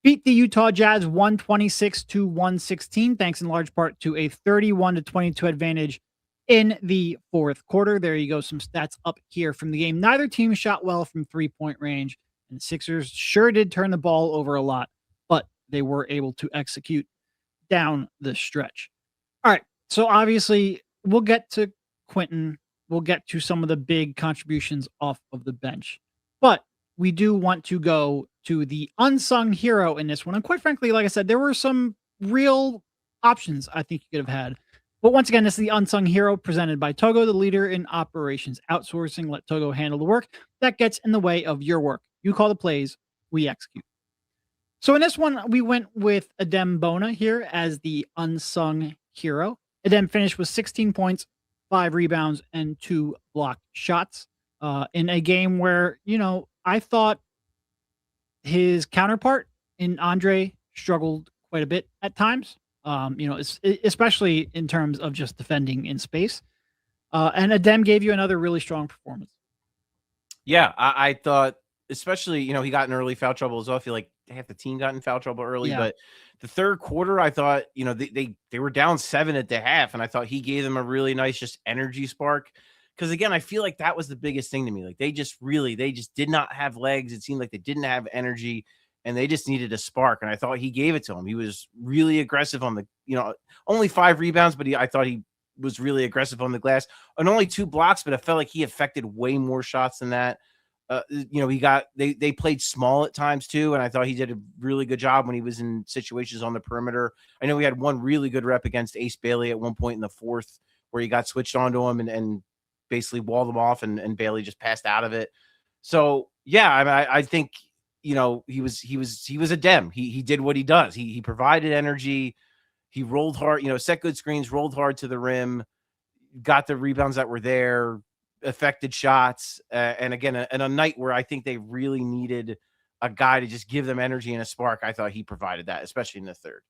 beat the Utah Jazz 126-116, thanks in large part to a 31-22 advantage in the fourth quarter. There you go. Some stats up here from the game. Neither team shot well from 3-point range, and the Sixers sure did turn the ball over a lot, but they were able to execute down the stretch. All right. So obviously we'll get to Quentin. We'll get to some of the big contributions off of the bench, but we do want to go to the unsung hero in this one. And quite frankly, like I said, there were some real options I think you could have had. But once again, this is the unsung hero presented by Togo, the leader in operations outsourcing. Let Togo handle the work that gets in the way of your work. You call the plays, we execute. So in this one, we went with Adem Bona here as the unsung hero. Adem finished with 16 points, 5 rebounds, and 2 blocked shots in a game where, I thought his counterpart in Andre struggled quite a bit at times, especially in terms of just defending in space. And Adem gave you another really strong performance. Yeah, I thought, especially, he got in early foul trouble as well. I feel like half the team got in foul trouble early, but the third quarter, I thought, they were down 7 at the half, and I thought he gave them a really nice just energy spark. Because again, I feel like that was the biggest thing to me. Like they just did not have legs. It seemed like they didn't have energy, and they just needed a spark. And I thought he gave it to him. He was really aggressive on the, only 5 rebounds, but I thought he was really aggressive on the glass, and only 2 blocks. But I felt like he affected way more shots than that. They played small at times too, and I thought he did a really good job when he was in situations on the perimeter. I know we had one really good rep against Ace Bailey at one point in the fourth, where he got switched onto him and basically walled him off, and Bailey just passed out of it. So yeah, I think he was a Dem. He did what he does. He provided energy. He rolled hard. Set good screens, rolled hard to the rim, got the rebounds that were there, affected shots, and again, and a night where I think they really needed a guy to just give them energy and a spark. I thought he provided that, especially in the third.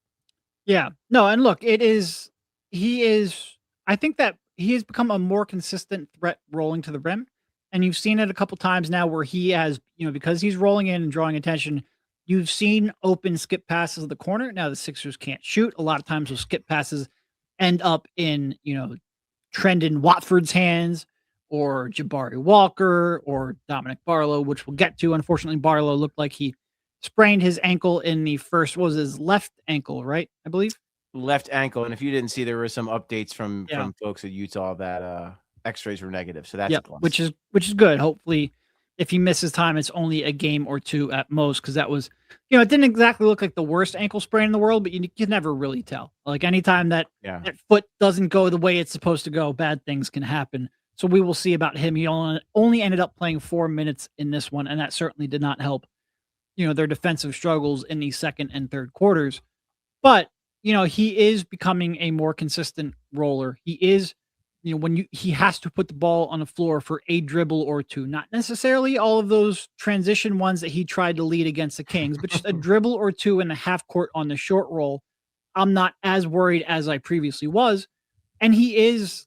Yeah, no, and look, he is. I think that he has become a more consistent threat rolling to the rim. And you've seen it a couple times now where he has, because he's rolling in and drawing attention, you've seen open skip passes of the corner. Now the Sixers can't shoot. A lot of times those skip passes end up in, Trendon Watford's hands or Jabari Walker or Dominic Barlow, which we'll get to. Unfortunately, Barlow looked like he sprained his ankle in the first, what was his left ankle, right? I believe. Left ankle. And if you didn't see, there were some updates from folks at Utah that x-rays were negative. So that's a plus. which is good. Hopefully if he misses time, it's only a game or two at most. Cause that was, it didn't exactly look like the worst ankle sprain in the world, but you can never really tell. Like anytime that foot doesn't go the way it's supposed to go, bad things can happen. So we will see about him. He only ended up playing 4 minutes in this one. And that certainly did not help, their defensive struggles in the second and third quarters. But, he is becoming a more consistent roller. He is, he has to put the ball on the floor for a dribble or two, not necessarily all of those transition ones that he tried to lead against the Kings, but just a dribble or two in the half court on the short roll. I'm not as worried as I previously was. And he is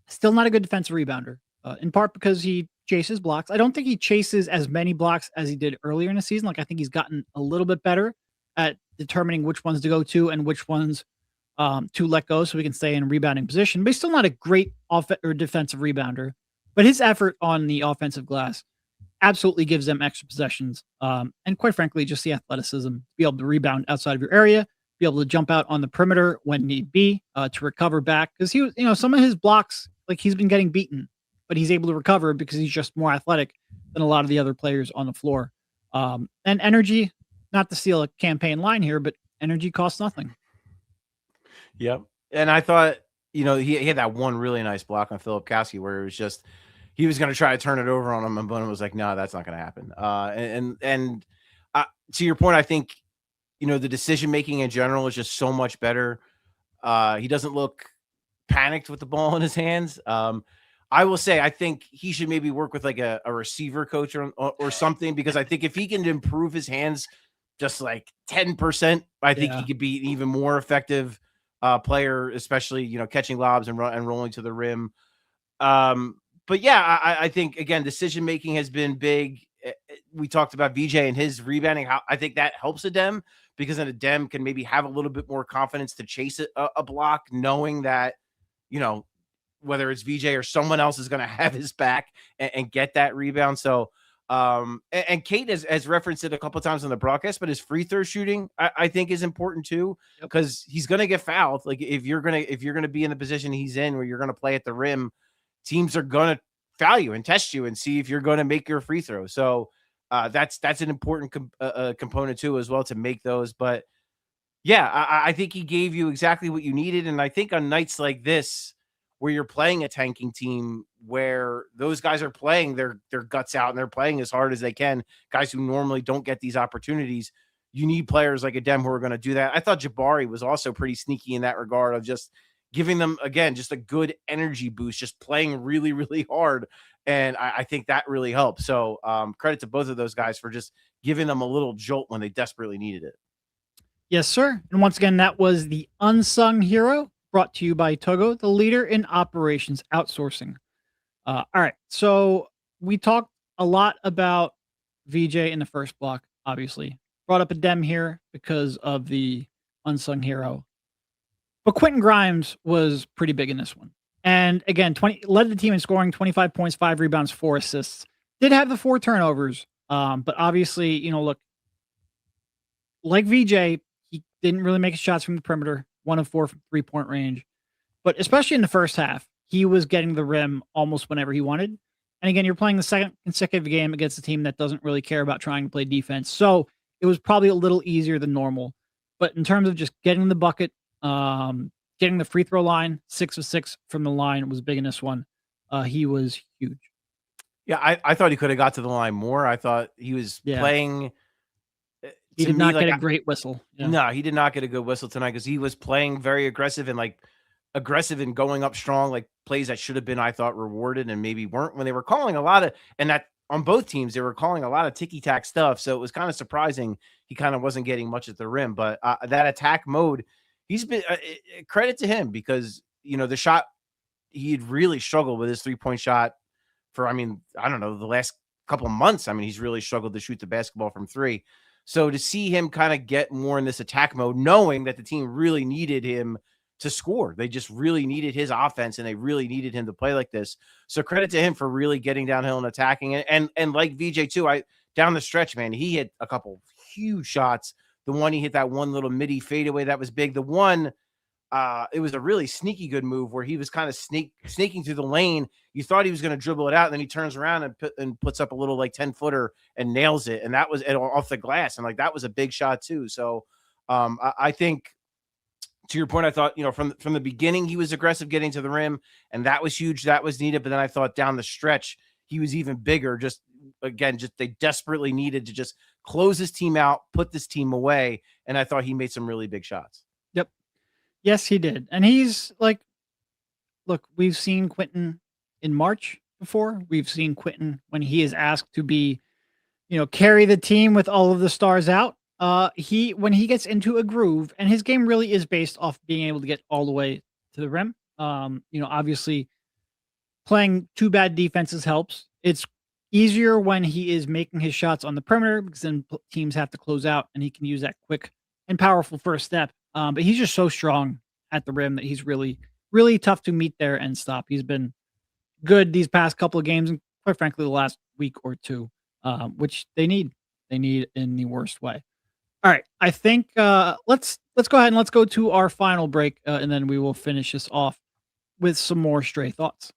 still not a good defensive rebounder, in part because he chases blocks. I don't think he chases as many blocks as he did earlier in the season. I think he's gotten a little bit better at determining which ones to go to and which ones to let go so we can stay in a rebounding position. But he's still not a great defensive rebounder. But his effort on the offensive glass absolutely gives them extra possessions. And quite frankly, just the athleticism to be able to rebound outside of your area, be able to jump out on the perimeter when need be, to recover back. Because he was, some of his blocks, he's been getting beaten, but he's able to recover because he's just more athletic than a lot of the other players on the floor. And energy, not to steal a Cam Payne line here, but energy costs nothing. Yep. And I thought, he had that one really nice block on Philip Kowski where it was just, he was going to try to turn it over on him, and Bona was like, no, that's not going to happen. And to your point, I think, the decision-making in general is just so much better. He doesn't look panicked with the ball in his hands. I will say, I think he should maybe work with a receiver coach or something, because I think if he can improve his hands just 10%, I think he could be an even more effective player, especially, catching lobs and rolling to the rim. But yeah, I think, again, decision-making has been big. We talked about VJ and his rebounding. How I think that helps Adem, because then Adem can maybe have a little bit more confidence to chase a block, knowing that, whether it's VJ or someone else is going to have his back and get that rebound. So, and Kate has referenced it a couple of times on the broadcast, but his free throw shooting, I think, is important too, because he's going to get fouled. If you're going to be in the position he's in, where you're going to play at the rim, teams are going to foul you and test you and see if you're going to make your free throw. So that's an important component too, as well, to make those. But yeah, I think he gave you exactly what you needed. And I think on nights like this, where you're playing a tanking team, where those guys are playing their guts out and they're playing as hard as they can, guys who normally don't get these opportunities, you need players like Adem who are going to do that. I thought Jabari was also pretty sneaky in that regard, of just giving them, again, just a good energy boost, just playing really, really hard. And I think that really helped. So credit to both of those guys for just giving them a little jolt when they desperately needed it. Yes, sir. And once again, that was the unsung hero, brought to you by Togo, the leader in operations outsourcing. All right. So we talked a lot about VJ in the first block, obviously. Brought up Adem here because of the unsung hero. But Quentin Grimes was pretty big in this one. And again, led the team in scoring, 25 points, 5 rebounds, 4 assists. Did have the 4 turnovers. But obviously, look, like VJ, he didn't really make his shots from the perimeter. 1 of 4 from 3-point range. But especially in the first half, he was getting the rim almost whenever he wanted. And again, you're playing the second consecutive game against a team that doesn't really care about trying to play defense. So it was probably a little easier than normal. But in terms of just getting the bucket, getting the free throw line, 6 of 6 from the line, was big in this one. He was huge. Yeah, I thought he could have got to the line more. I thought he was playing. He did not get a great whistle. Yeah. No, he did not get a good whistle tonight, because he was playing very aggressive and going up strong, plays that should have been, I thought, rewarded and maybe weren't, when they were calling a lot of, and that on both teams, they were calling a lot of ticky-tack stuff. So it was kind of surprising he kind of wasn't getting much at the rim. But that attack mode, he's been credit to him, because, the shot, he had really struggled with his 3-point shot for, I mean, I don't know, the last couple of months. I mean, he's really struggled to shoot the basketball from 3. So to see him kind of get more in this attack mode, knowing that the team really needed him to score, they just really needed his offense and they really needed him to play like this. So credit to him for really getting downhill and attacking it. And like VJ too, down the stretch, man, he hit a couple huge shots. The one he hit, that one little midi fadeaway, that was big. The one, it was a really sneaky good move where he was kind of sneaking through the lane. You thought he was going to dribble it out, and then he turns around and puts up a little like 10-footer and nails it. And that was off the glass. And like, that was a big shot too. So I think, to your point, I thought, from the beginning, he was aggressive getting to the rim, and that was huge. That was needed. But then I thought down the stretch, he was even bigger. Just they desperately needed to just close this team out, put this team away. And I thought he made some really big shots. Yep. Yes, he did. And he's like, look, we've seen Quentin in March before. We've seen Quentin when he is asked to be, carry the team with all of the stars out. When he gets into a groove, and his game really is based off being able to get all the way to the rim. Obviously playing 2 bad defenses helps. It's easier when he is making his shots on the perimeter, because then teams have to close out and he can use that quick and powerful first step. But he's just so strong at the rim that he's really, really tough to meet there and stop. He's been good these past couple of games, and quite frankly, the last week or two, which they need in the worst way. All right, I think let's go ahead and let's go to our final break, and then we will finish this off with some more stray thoughts.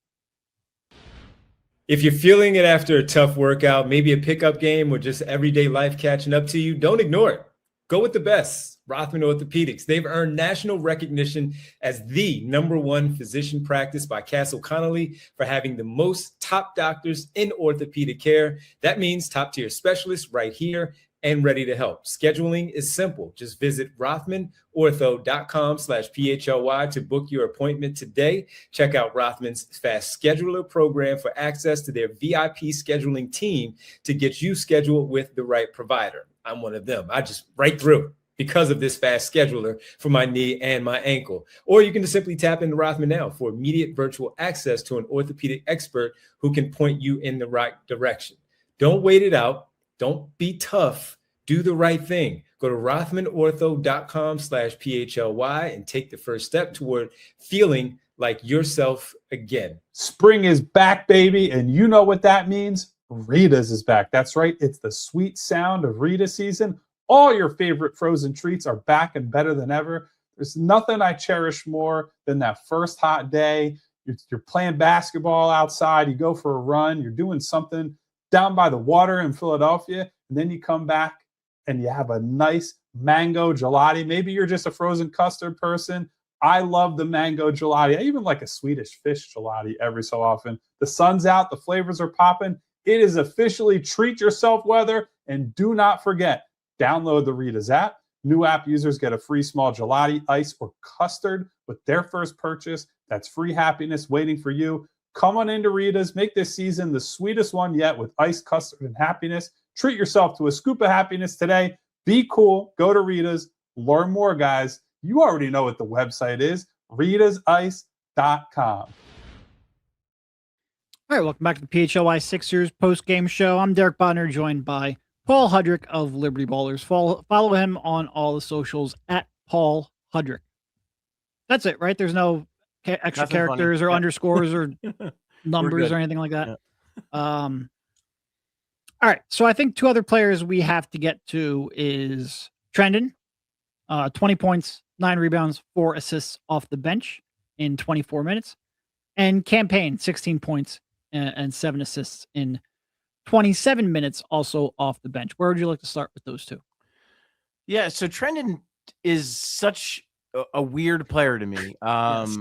If you're feeling it after a tough workout, maybe a pickup game or just everyday life catching up to you, don't ignore it. Go with the best, Rothman Orthopedics. They've earned national recognition as the #1 physician practice by Castle Connolly for having the most top doctors in orthopedic care. That means top tier specialists right here and ready to help. Scheduling is simple. Just visit rothmanortho.com/PHLY to book your appointment today. Check out Rothman's Fast Scheduler program for access to their VIP scheduling team to get you scheduled with the right provider. I'm one of them. I just right through because of this fast scheduler for my knee and my ankle. Or you can just simply tap into Rothman now for immediate virtual access to an orthopedic expert who can point you in the right direction. Don't wait it out. Don't be tough. Do the right thing. Go to rothmanortho.com/PHLY and take the first step toward feeling like yourself again. Spring is back, baby. And you know what that means? Rita's is back. That's right. It's the sweet sound of Rita season. All your favorite frozen treats are back and better than ever. There's nothing I cherish more than that first hot day. You're playing basketball outside. You go for a run. You're doing something down by the water in Philadelphia. And then you come back and you have a nice mango gelati. Maybe you're just a frozen custard person. I love the mango gelati. I even like a Swedish fish gelati every so often. The sun's out. The flavors are popping. It is officially treat yourself weather. And do not forget, download the Rita's app. New app users get a free small gelati, ice, or custard with their first purchase. That's free happiness waiting for you. Come on into Rita's. Make this season the sweetest one yet with ice, custard, and happiness. Treat yourself to a scoop of happiness today. Be cool. Go to Rita's. Learn more, guys. You already know what the website is, ritazice.com. All right, welcome back to the PHLY Sixers post-game show. I'm Derek Bonner, joined by Paul Hudrick of Liberty Ballers. Follow him on all the socials at Paul Hudrick. That's it, right? There's no extra Nothing characters funny. or underscores or numbers or anything like that. Yeah. All right, so I think 2 other players we have to get to is Trendon, 20 points, 9 rebounds, 4 assists off the bench in 24 minutes, and Cam Payne, 16 points and 7 assists in 27 minutes, also off the bench. Where would you like to start with those 2? Yeah, so Trendon is such a weird player to me. Yes.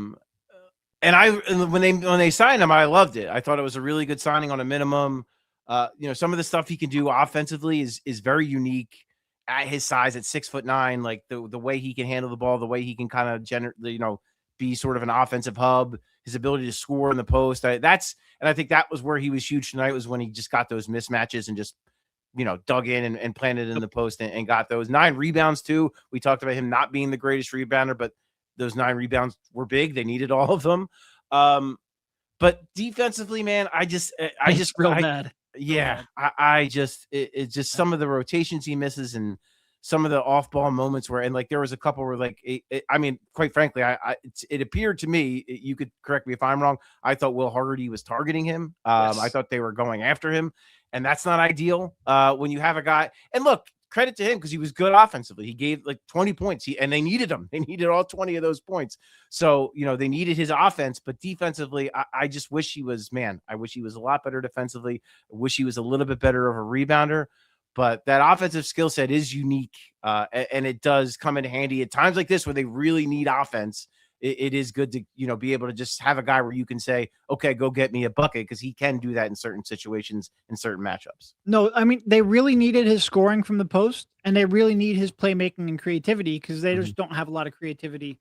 And when they signed him, I loved it. I thought it was a really good signing on a minimum. Some of the stuff he can do offensively is very unique at his size at 6'9". Like the way he can handle the ball, the way he can kind of be sort of an offensive hub, his ability to score in the post. And I think that was where he was huge tonight, was when he just got those mismatches and just, dug in and planted in the post and got those 9 rebounds too. We talked about him not being the greatest rebounder, but those 9 rebounds were big. They needed all of them. But defensively, man, I just real bad. Yeah, it's just some of the rotations he misses and some of the off-ball moments where, and like there was a couple where like, I mean, quite frankly, it appeared to me, you could correct me if I'm wrong, I thought Will Hardy was targeting him. Yes. I thought they were going after him, and that's not ideal when you have a guy. And look, credit to him because he was good offensively. He gave like 20 points, and they needed him. They needed all 20 of those points. So, they needed his offense, but defensively, I just wish he was, I wish he was a lot better defensively. I wish he was a little bit better of a rebounder. But that offensive skill set is unique, and it does come in handy at times like this where they really need offense. It is good to, be able to just have a guy where you can say, okay, go get me a bucket, because he can do that in certain situations, in certain matchups. No, I mean, they really needed his scoring from the post, and they really need his playmaking and creativity because they just don't have a lot of creativity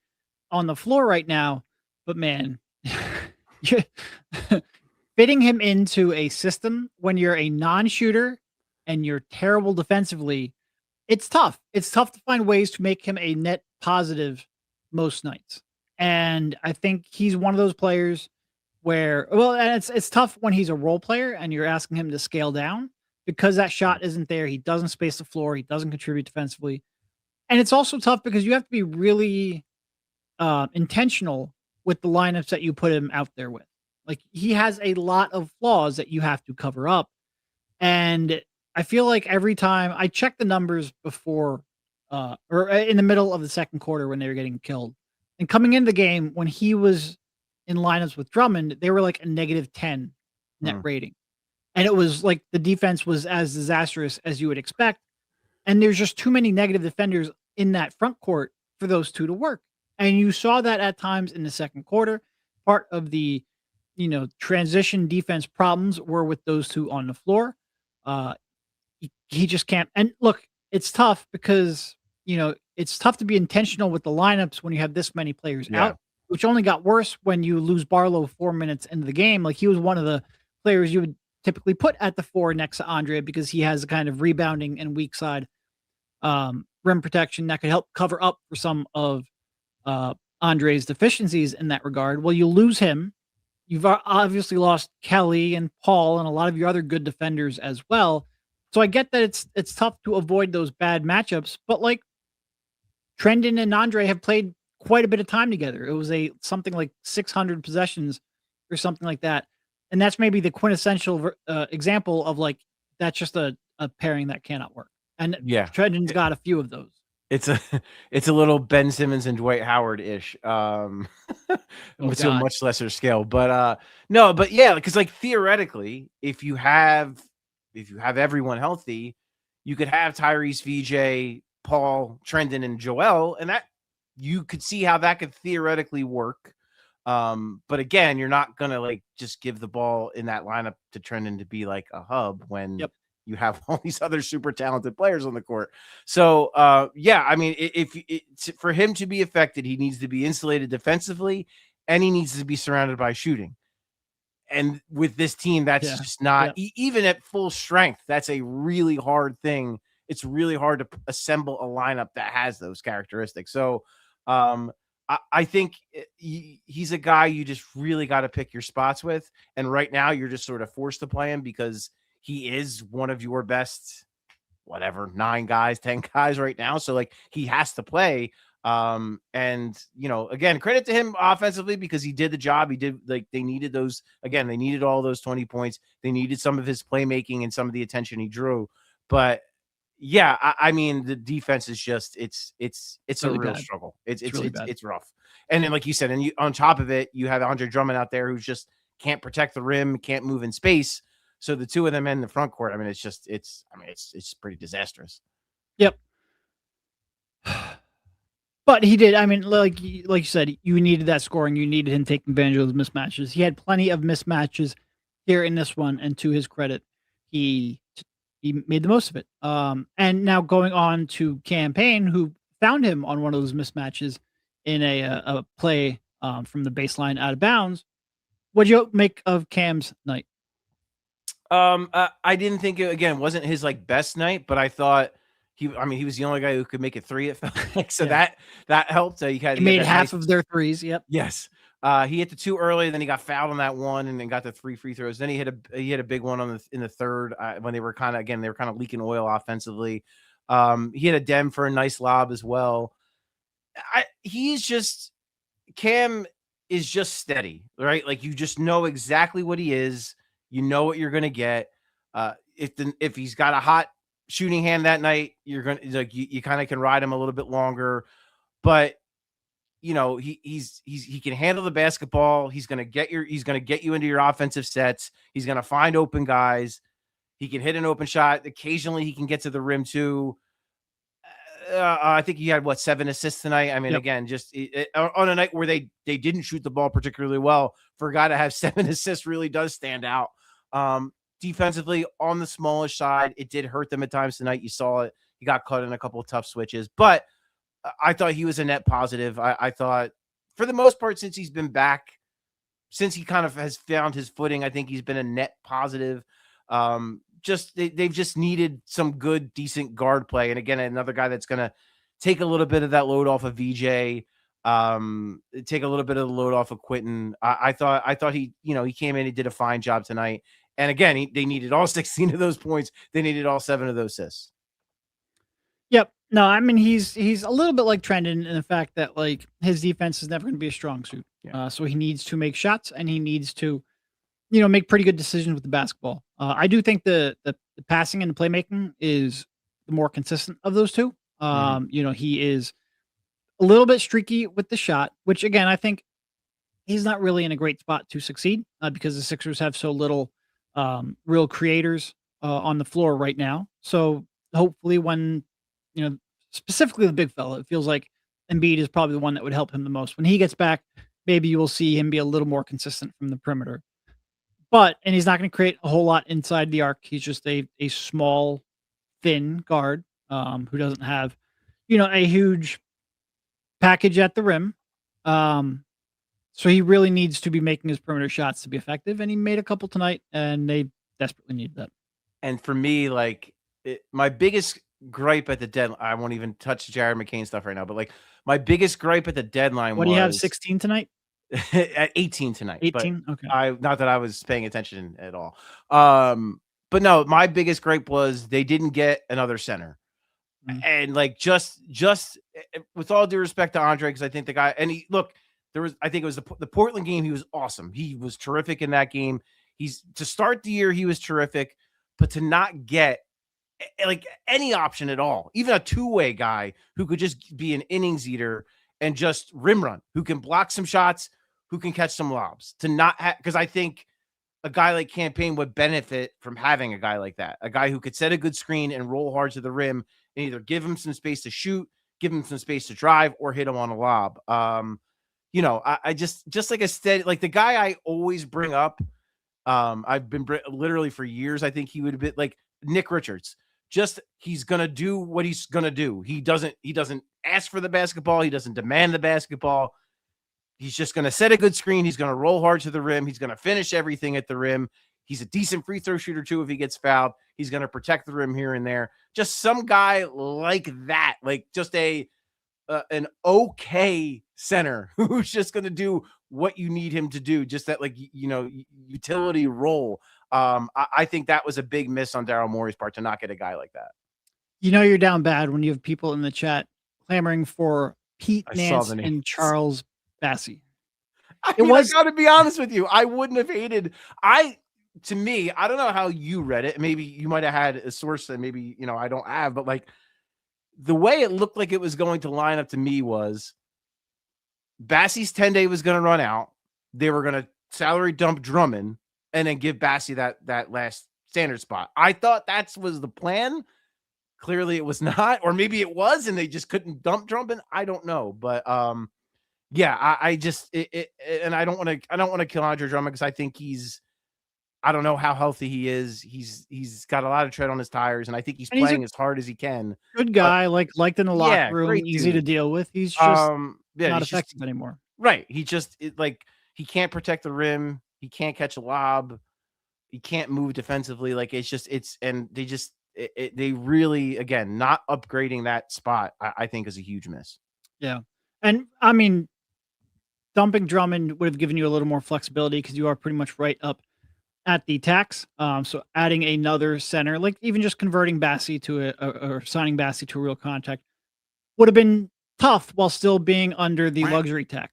on the floor right now. But man, fitting him into a system when you're a non-shooter and you're terrible defensively, it's tough. It's tough to find ways to make him a net positive most nights. And I think he's one of those players where, and it's tough when he's a role player and you're asking him to scale down because that shot isn't there. He doesn't space the floor. He doesn't contribute defensively. And it's also tough because you have to be really intentional with the lineups that you put him out there with. Like, he has a lot of flaws that you have to cover up. And I feel like every time I check the numbers before or in the middle of the second quarter when they were getting killed, and coming into the game when he was in lineups with Drummond, they were like a -10 net rating. And it was like the defense was as disastrous as you would expect. And there's just too many negative defenders in that front court for those two to work. And you saw that at times in the second quarter. Part of the, transition defense problems were with those two on the floor. He just can't. And look, it's tough because, it's tough to be intentional with the lineups when you have this many players out, which only got worse when you lose Barlow 4 minutes into the game. Like, he was one of the players you would typically put at the 4 next to Andre because he has a kind of rebounding and weak side rim protection that could help cover up for some of Andre's deficiencies in that regard. Well, you lose him. You've obviously lost Kelly and Paul and a lot of your other good defenders as well. So I get that it's tough to avoid those bad matchups, but like Trendon and Andre have played quite a bit of time together. It was something like 600 possessions or something like that. And that's maybe the quintessential example of like, that's just a pairing that cannot work. And Trendon's got a few of those. It's a little Ben Simmons and Dwight Howard-ish, to a much lesser scale. But no, but yeah, because like theoretically, if you have everyone healthy, you could have Tyrese, VJ, Paul, Trendon, and Joel, and that you could see how that could theoretically work. But again, you're not gonna like just give the ball in that lineup to Trendon to be like a hub when you have all these other super talented players on the court. So I mean, for him to be affected, he needs to be insulated defensively, and he needs to be surrounded by shooting. And with this team, that's just not even at full strength. That's a really hard thing. It's really hard to assemble a lineup that has those characteristics. So I think he's a guy you just really got to pick your spots with. And right now you're just sort of forced to play him because he is one of your best, 9 guys, 10 guys right now. So like he has to play. And again, credit to him offensively because he did the job. He did, like, they needed those, again, they needed all those 20 points. They needed some of his playmaking and some of the attention he drew. But yeah, I mean, the defense is just, it's really a real bad struggle. It's rough. And then, like you said, and on top of it, you have Andre Drummond out there who's just can't protect the rim, can't move in space. So the two of them in the front court, I mean, it's pretty disastrous. Yep. But he did. I mean, like you said, you needed that scoring. You needed him taking advantage of those mismatches. He had plenty of mismatches here in this one, and to his credit, he made the most of it. And now going on to Cam Payne, who found him on one of those mismatches in a play from the baseline out of bounds. What'd you make of Cam's night? I didn't think it wasn't his like best night, but I thought he was the only guy who could make a 3. It felt like, so that helped. He made half of their threes. Yep. Yes. He hit the 2 early, then he got fouled on that one, and then got the 3 free throws. Then he hit a big one in the third when they were kind of leaking oil offensively. He hit a dem for a nice lob as well. Cam is just steady, right? Like you just know exactly what he is. You know what you're gonna get. If he's got a hot shooting hand that night, you're gonna like you kind of can ride him a little bit longer, but you know he can handle the basketball. He's gonna get you into your offensive sets. He's gonna find open guys. He can hit an open shot. Occasionally he can get to the rim too. I think he had 7 assists tonight. I mean, Yep. again, just on a night where they didn't shoot the ball particularly well, for a guy to have 7 assists really does stand out. Defensively on the smallish side, it did hurt them at times tonight. You saw it. He got caught in a couple of tough switches, but I thought he was a net positive. I thought for the most part, since he's been back, since he kind of has found his footing, I think he's been a net positive. They've just needed some good, decent guard play. And again, another guy that's going to take a little bit of that load off of VJ, take a little bit of the load off of Quentin. I thought he came in, he did a fine job tonight. And again, they needed all 16 of those points. They needed all 7 of those assists. Yep. No, I mean, he's a little bit like Trendon in the fact that like his defense is never going to be a strong suit. Yeah. So he needs to make shots and he needs to, make pretty good decisions with the basketball. I do think the passing and the playmaking is the more consistent of those two. He is a little bit streaky with the shot, which again, I think he's not really in a great spot to succeed because the Sixers have so little real creators on the floor right now. So hopefully when, specifically the big fella, it feels like Embiid is probably the one that would help him the most. When he gets back, maybe you will see him be a little more consistent from the perimeter. And he's not going to create a whole lot inside the arc. He's just a small, thin guard who doesn't have, a huge package at the rim. So he really needs to be making his perimeter shots to be effective. And he made a couple tonight, and they desperately need that. And for me, my biggest gripe at the deadline, I won't even touch Jared McCain stuff right now, but my biggest gripe at the deadline What do you have, 16 tonight? At 18 tonight. 18? Okay. Not that I was paying attention at all. But no, my biggest gripe was they didn't get another center. And just with all due respect to Andre, because I think the guy, and I think it was the Portland game. He was awesome. He was terrific in that game. To start the year, he was terrific, but to not get any option at all, even a two-way guy who could just be an innings eater and just rim run, who can block some shots, who can catch some lobs, to not because I think a guy like Cam Payne would benefit from having a guy like that, a guy who could set a good screen and roll hard to the rim and either give him some space to shoot, give him some space to drive, or hit him on a lob. I just like a steady, the guy I always bring up. I've been literally for years. I think he would have been like Nick Richards. He's going to do what he's going to do. He doesn't ask for the basketball. He doesn't demand the basketball. He's just going to set a good screen. He's going to roll hard to the rim. He's going to finish everything at the rim. He's a decent free throw shooter too. If he gets fouled, he's going to protect the rim here and there. Just some guy like that, just an okay center who's just going to do what you need him to do. Just that utility role. I think that was a big miss on Daryl Morey's part to not get a guy like that. You're down bad when you have people in the chat clamoring for Pete Nance and Charles Bassey. I got to be honest with you. I wouldn't have hated. To me, I don't know how you read it. Maybe you might have had a source that maybe I don't have, but the way it looked like it was going to line up to me was Bassey's 10-day was going to run out. They were going to salary dump Drummond and then give Bassey that last standard spot. I thought that was the plan. Clearly it was not, or maybe it was, and they just couldn't dump Drummond. I don't know, but yeah, I just and I don't want to kill Andre Drummond because I think I don't know how healthy he is. He's got a lot of tread on his tires, and I think he's playing as hard as he can. Good guy, liked in the locker room, easy to deal with. He's just not effective anymore. Right. He just he can't protect the rim. He can't catch a lob. He can't move defensively. They really, again, not upgrading that spot, I think is a huge miss. Yeah. And I mean, dumping Drummond would have given you a little more flexibility because you are pretty much right up at the tax. So adding another center, like even just converting Bassey to or signing Bassey to a real contract would have been tough while still being under the luxury tax.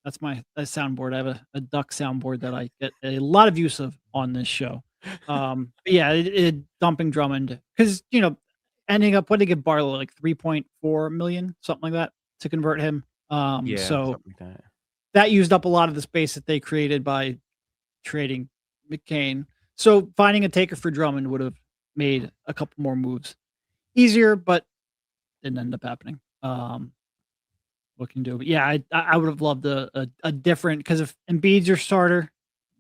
That's my soundboard. I have a duck soundboard that I get a lot of use of on this show. But yeah, dumping Drummond because ending up what did they get Barlow like 3.4 million, something like that, to convert him. Yeah, So something like that used up a lot of the space that they created by trading McCain. So finding a taker for Drummond would have made a couple more moves easier, but didn't end up happening. What can you do? But yeah, I would have loved a different, because if Embiid's your starter,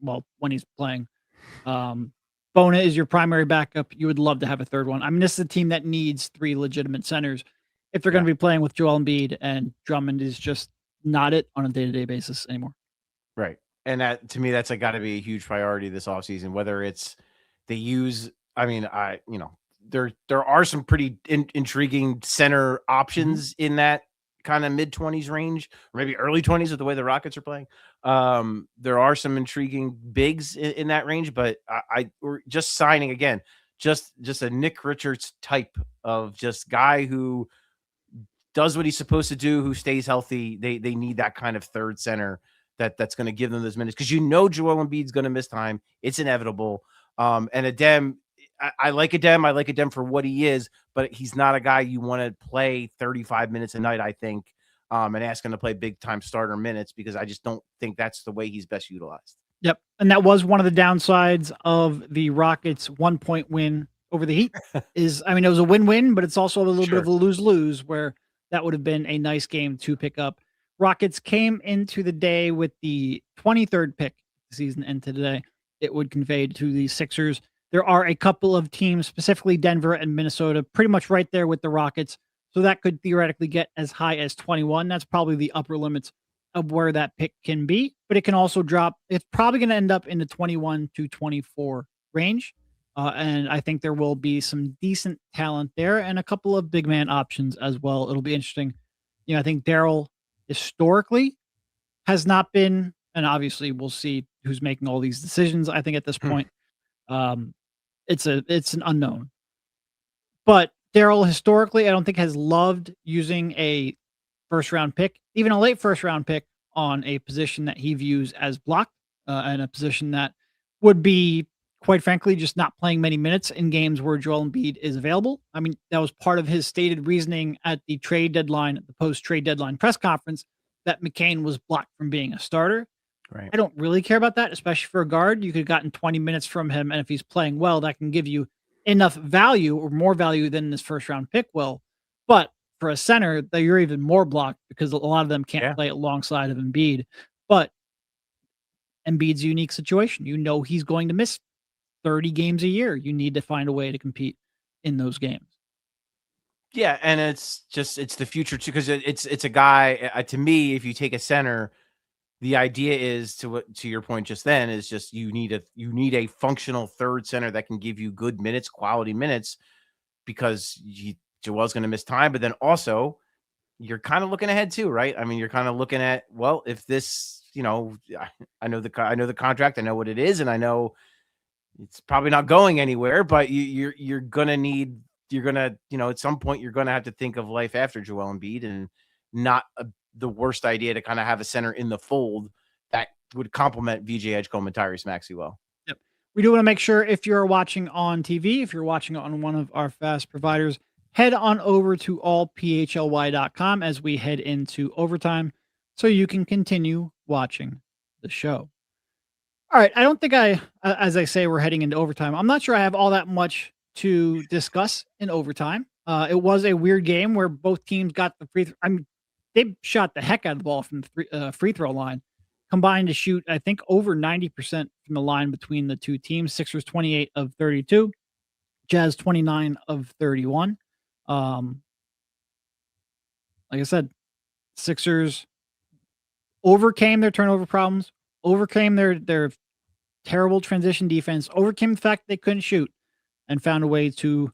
well, when he's playing, Bona is your primary backup. You would love to have a third one. I mean, this is a team that needs 3 legitimate centers if they're going to be playing with Joel Embiid, and Drummond is just not it on a day-to-day basis anymore. Right. And that, to me, that's got to be a huge priority this offseason, whether it's they use, I mean, there are some pretty intriguing center options in that kind of mid-20s range, or maybe early 20s with the way the Rockets are playing. There are some intriguing bigs in that range, but we're just signing again, just a Nick Richards type of just guy who does what he's supposed to do, who stays healthy. They need that kind of third center that's going to give them those minutes, because Joel Embiid's going to miss time. It's inevitable. And Adem, I like Adem. I like Adem for what he is, but he's not a guy you want to play 35 minutes a night, I think, and ask him to play big-time starter minutes, because I just don't think that's the way he's best utilized. Yep, and that was one of the downsides of the Rockets' 1-point win over the Heat. It was a win-win, but it's also a little bit of a lose-lose, where that would have been a nice game to pick up. Rockets came into the day with the 23rd pick the season, and today it would convey to the Sixers. There are a couple of teams, specifically Denver and Minnesota, pretty much right there with the Rockets. So that could theoretically get as high as 21. That's probably the upper limits of where that pick can be, but it can also drop. It's probably going to end up in the 21 to 24 range. And I think there will be some decent talent there and a couple of big man options as well. It'll be interesting. I think Daryl historically has not been, and obviously we'll see who's making all these decisions. I think at this point, it's an unknown. But Daryl historically, I don't think has loved using a first-round pick, even a late first-round pick, on a position that he views as blocked, and a position that would be, quite frankly, just not playing many minutes in games where Joel Embiid is available. I mean, that was part of his stated reasoning at the trade deadline, at the post-trade deadline press conference, that McCain was blocked from being a starter. Right. I don't really care about that, especially for a guard. You could have gotten 20 minutes from him, and if he's playing well, that can give you enough value, or more value than this first-round pick will. But for a center, that you're even more blocked, because a lot of them can't play alongside of Embiid. But Embiid's a unique situation. He's going to miss 30 games a year. You need to find a way to compete in those games. Yeah, and it's the future too, because it's a guy. To me, if you take a center, the idea is, to your point just then, is just you need a functional third center that can give you good minutes, quality minutes, because Joel's going to miss time. But then also, you're kind of looking ahead too, right? I mean, you're kind of looking at, well, if this, I know the contract, I know what it is, and I know it's probably not going anywhere, but you're gonna at some point you're gonna have to think of life after Joel Embiid, and not the worst idea to kind of have a center in the fold that would complement VJ Edgecombe and Tyrese Maxey well. Yep. We do want to make sure, if you're watching on TV, if you're watching on one of our fast providers, head on over to allphly.com as we head into overtime, so you can continue watching the show. All right. I don't think as I say, we're heading into overtime. I'm not sure I have all that much to discuss in overtime. It was a weird game where both teams got the free throw. I mean, they shot the heck out of the ball from the free throw line, combined to shoot, I think, over 90% from the line between the two teams. Sixers 28 of 32, Jazz 29 of 31. Like I said, Sixers overcame their turnover problems, overcame their terrible transition defense, overcame the fact they couldn't shoot, and found a way to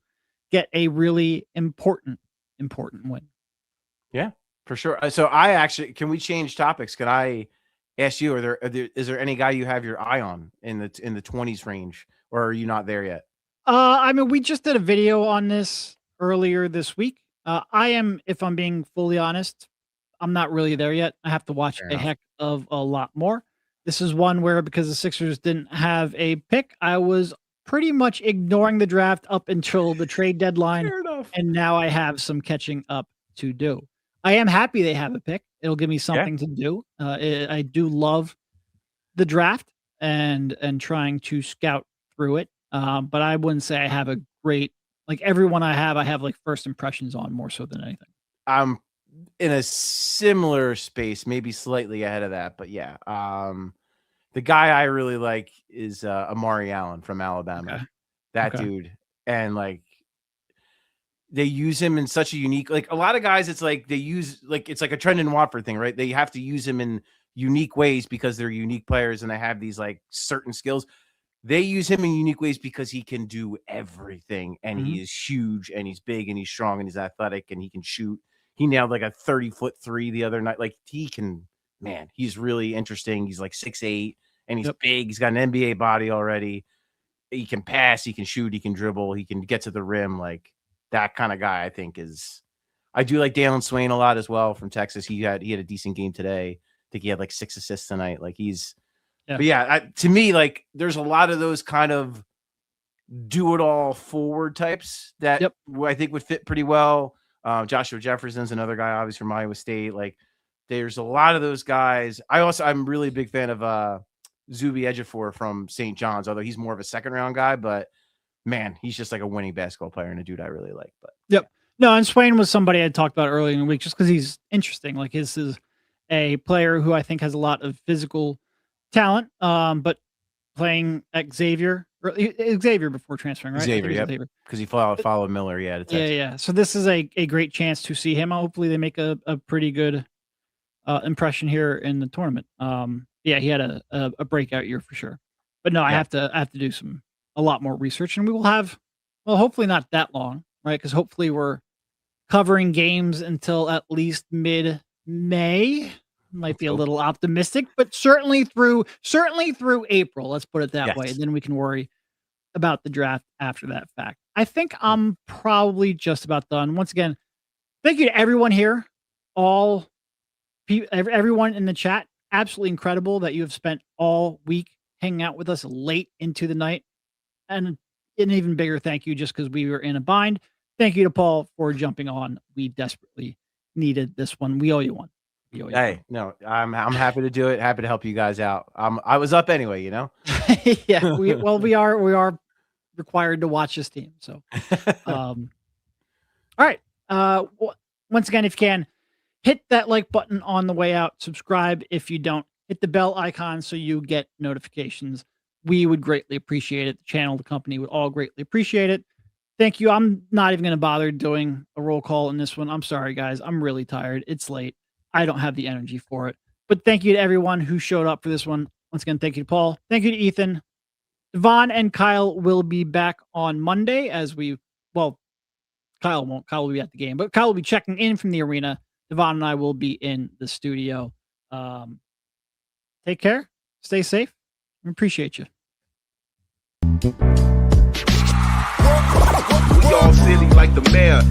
get a really important win. Yeah, For sure. So I actually, can we change topics? Can I ask you, is there any guy you have your eye on in the 20s range, or are you not there yet? I mean, we just did a video on this earlier this week. I am, if I'm being fully honest, I'm not really there yet. I have to watch a heck of a lot more. This is one where, because the Sixers didn't have a pick, I was pretty much ignoring the draft up until the trade deadline. Fair enough. And now I have some catching up to do. I am happy they have a pick. It'll give me something to do. I do love the draft and trying to scout through it. But I wouldn't say I have a great, like everyone I have like first impressions on more so than anything. I'm in a similar space, maybe slightly ahead of that, but yeah. The guy I really like is Amari Allen from Alabama. Okay. That dude. And like, they use him in such a unique, like a lot of guys, it's like they use, like, it's like a Trendon Watford thing, right? They have to use him in unique ways because they're unique players and they have these like certain skills. They use him in unique ways because he can do everything, and he is huge, and he's big, and he's strong, and he's athletic, and he can shoot. He nailed like a 30-foot three the other night. Like, he can, man, he's really interesting. He's like 6'8", and he's big. He's got an NBA body already. He can pass, he can shoot, he can dribble, he can get to the rim. Like, that kind of guy, I think, is. I do like Dalen Swain a lot as well from Texas. He had a decent game today. I think he had like 6 assists tonight. Like, he's. But yeah, to me, like, there's a lot of those kind of do-it-all forward types that I think would fit pretty well. Joshua Jefferson's another guy, obviously, from Iowa State. Like, there's a lot of those guys. I'm really a big fan of Zuby Ejiofor from St. John's, although he's more of a second-round guy. But, man, he's just like a winning basketball player and a dude I really like. But No, and Swain was somebody I talked about earlier in the week just because he's interesting. Like, this is a player who I think has a lot of physical talent, but playing at Xavier before transferring, right? Xavier, because he followed Miller. Yeah. So this is a great chance to see him. Hopefully they make a pretty good impression here in the tournament. He had a breakout year for sure. But no, I have to do a lot more research, and we will have, well, hopefully not that long, right? Because hopefully we're covering games until at least mid-May. Might be a little optimistic, but certainly through April. Let's put it that way. And then we can worry about the draft after that fact. I think I'm probably just about done. Once again, thank you to everyone here, everyone in the chat. Absolutely incredible that you have spent all week hanging out with us late into the night, and an even bigger thank you just because we were in a bind. Thank you to Paul for jumping on. We desperately needed this one. We owe you one. Hey, no, I'm happy to do it. Happy to help you guys out. I was up anyway, you know. Yeah, we are required to watch this team. So, all right. Once again, if you can, hit that like button on the way out. Subscribe if you don't. Hit the bell icon so you get notifications. We would greatly appreciate it. The channel, the company would all greatly appreciate it. Thank you. I'm not even going to bother doing a roll call in this one. I'm sorry, guys. I'm really tired. It's late. I don't have the energy for it. But thank you to everyone who showed up for this one. Once again, thank you to Paul. Thank you to Ethan. Devon and Kyle will be back on Monday Kyle won't. Kyle will be at the game, but Kyle will be checking in from the arena. Devon and I will be in the studio. Take care. Stay safe. We appreciate you. We all silly like the mayor.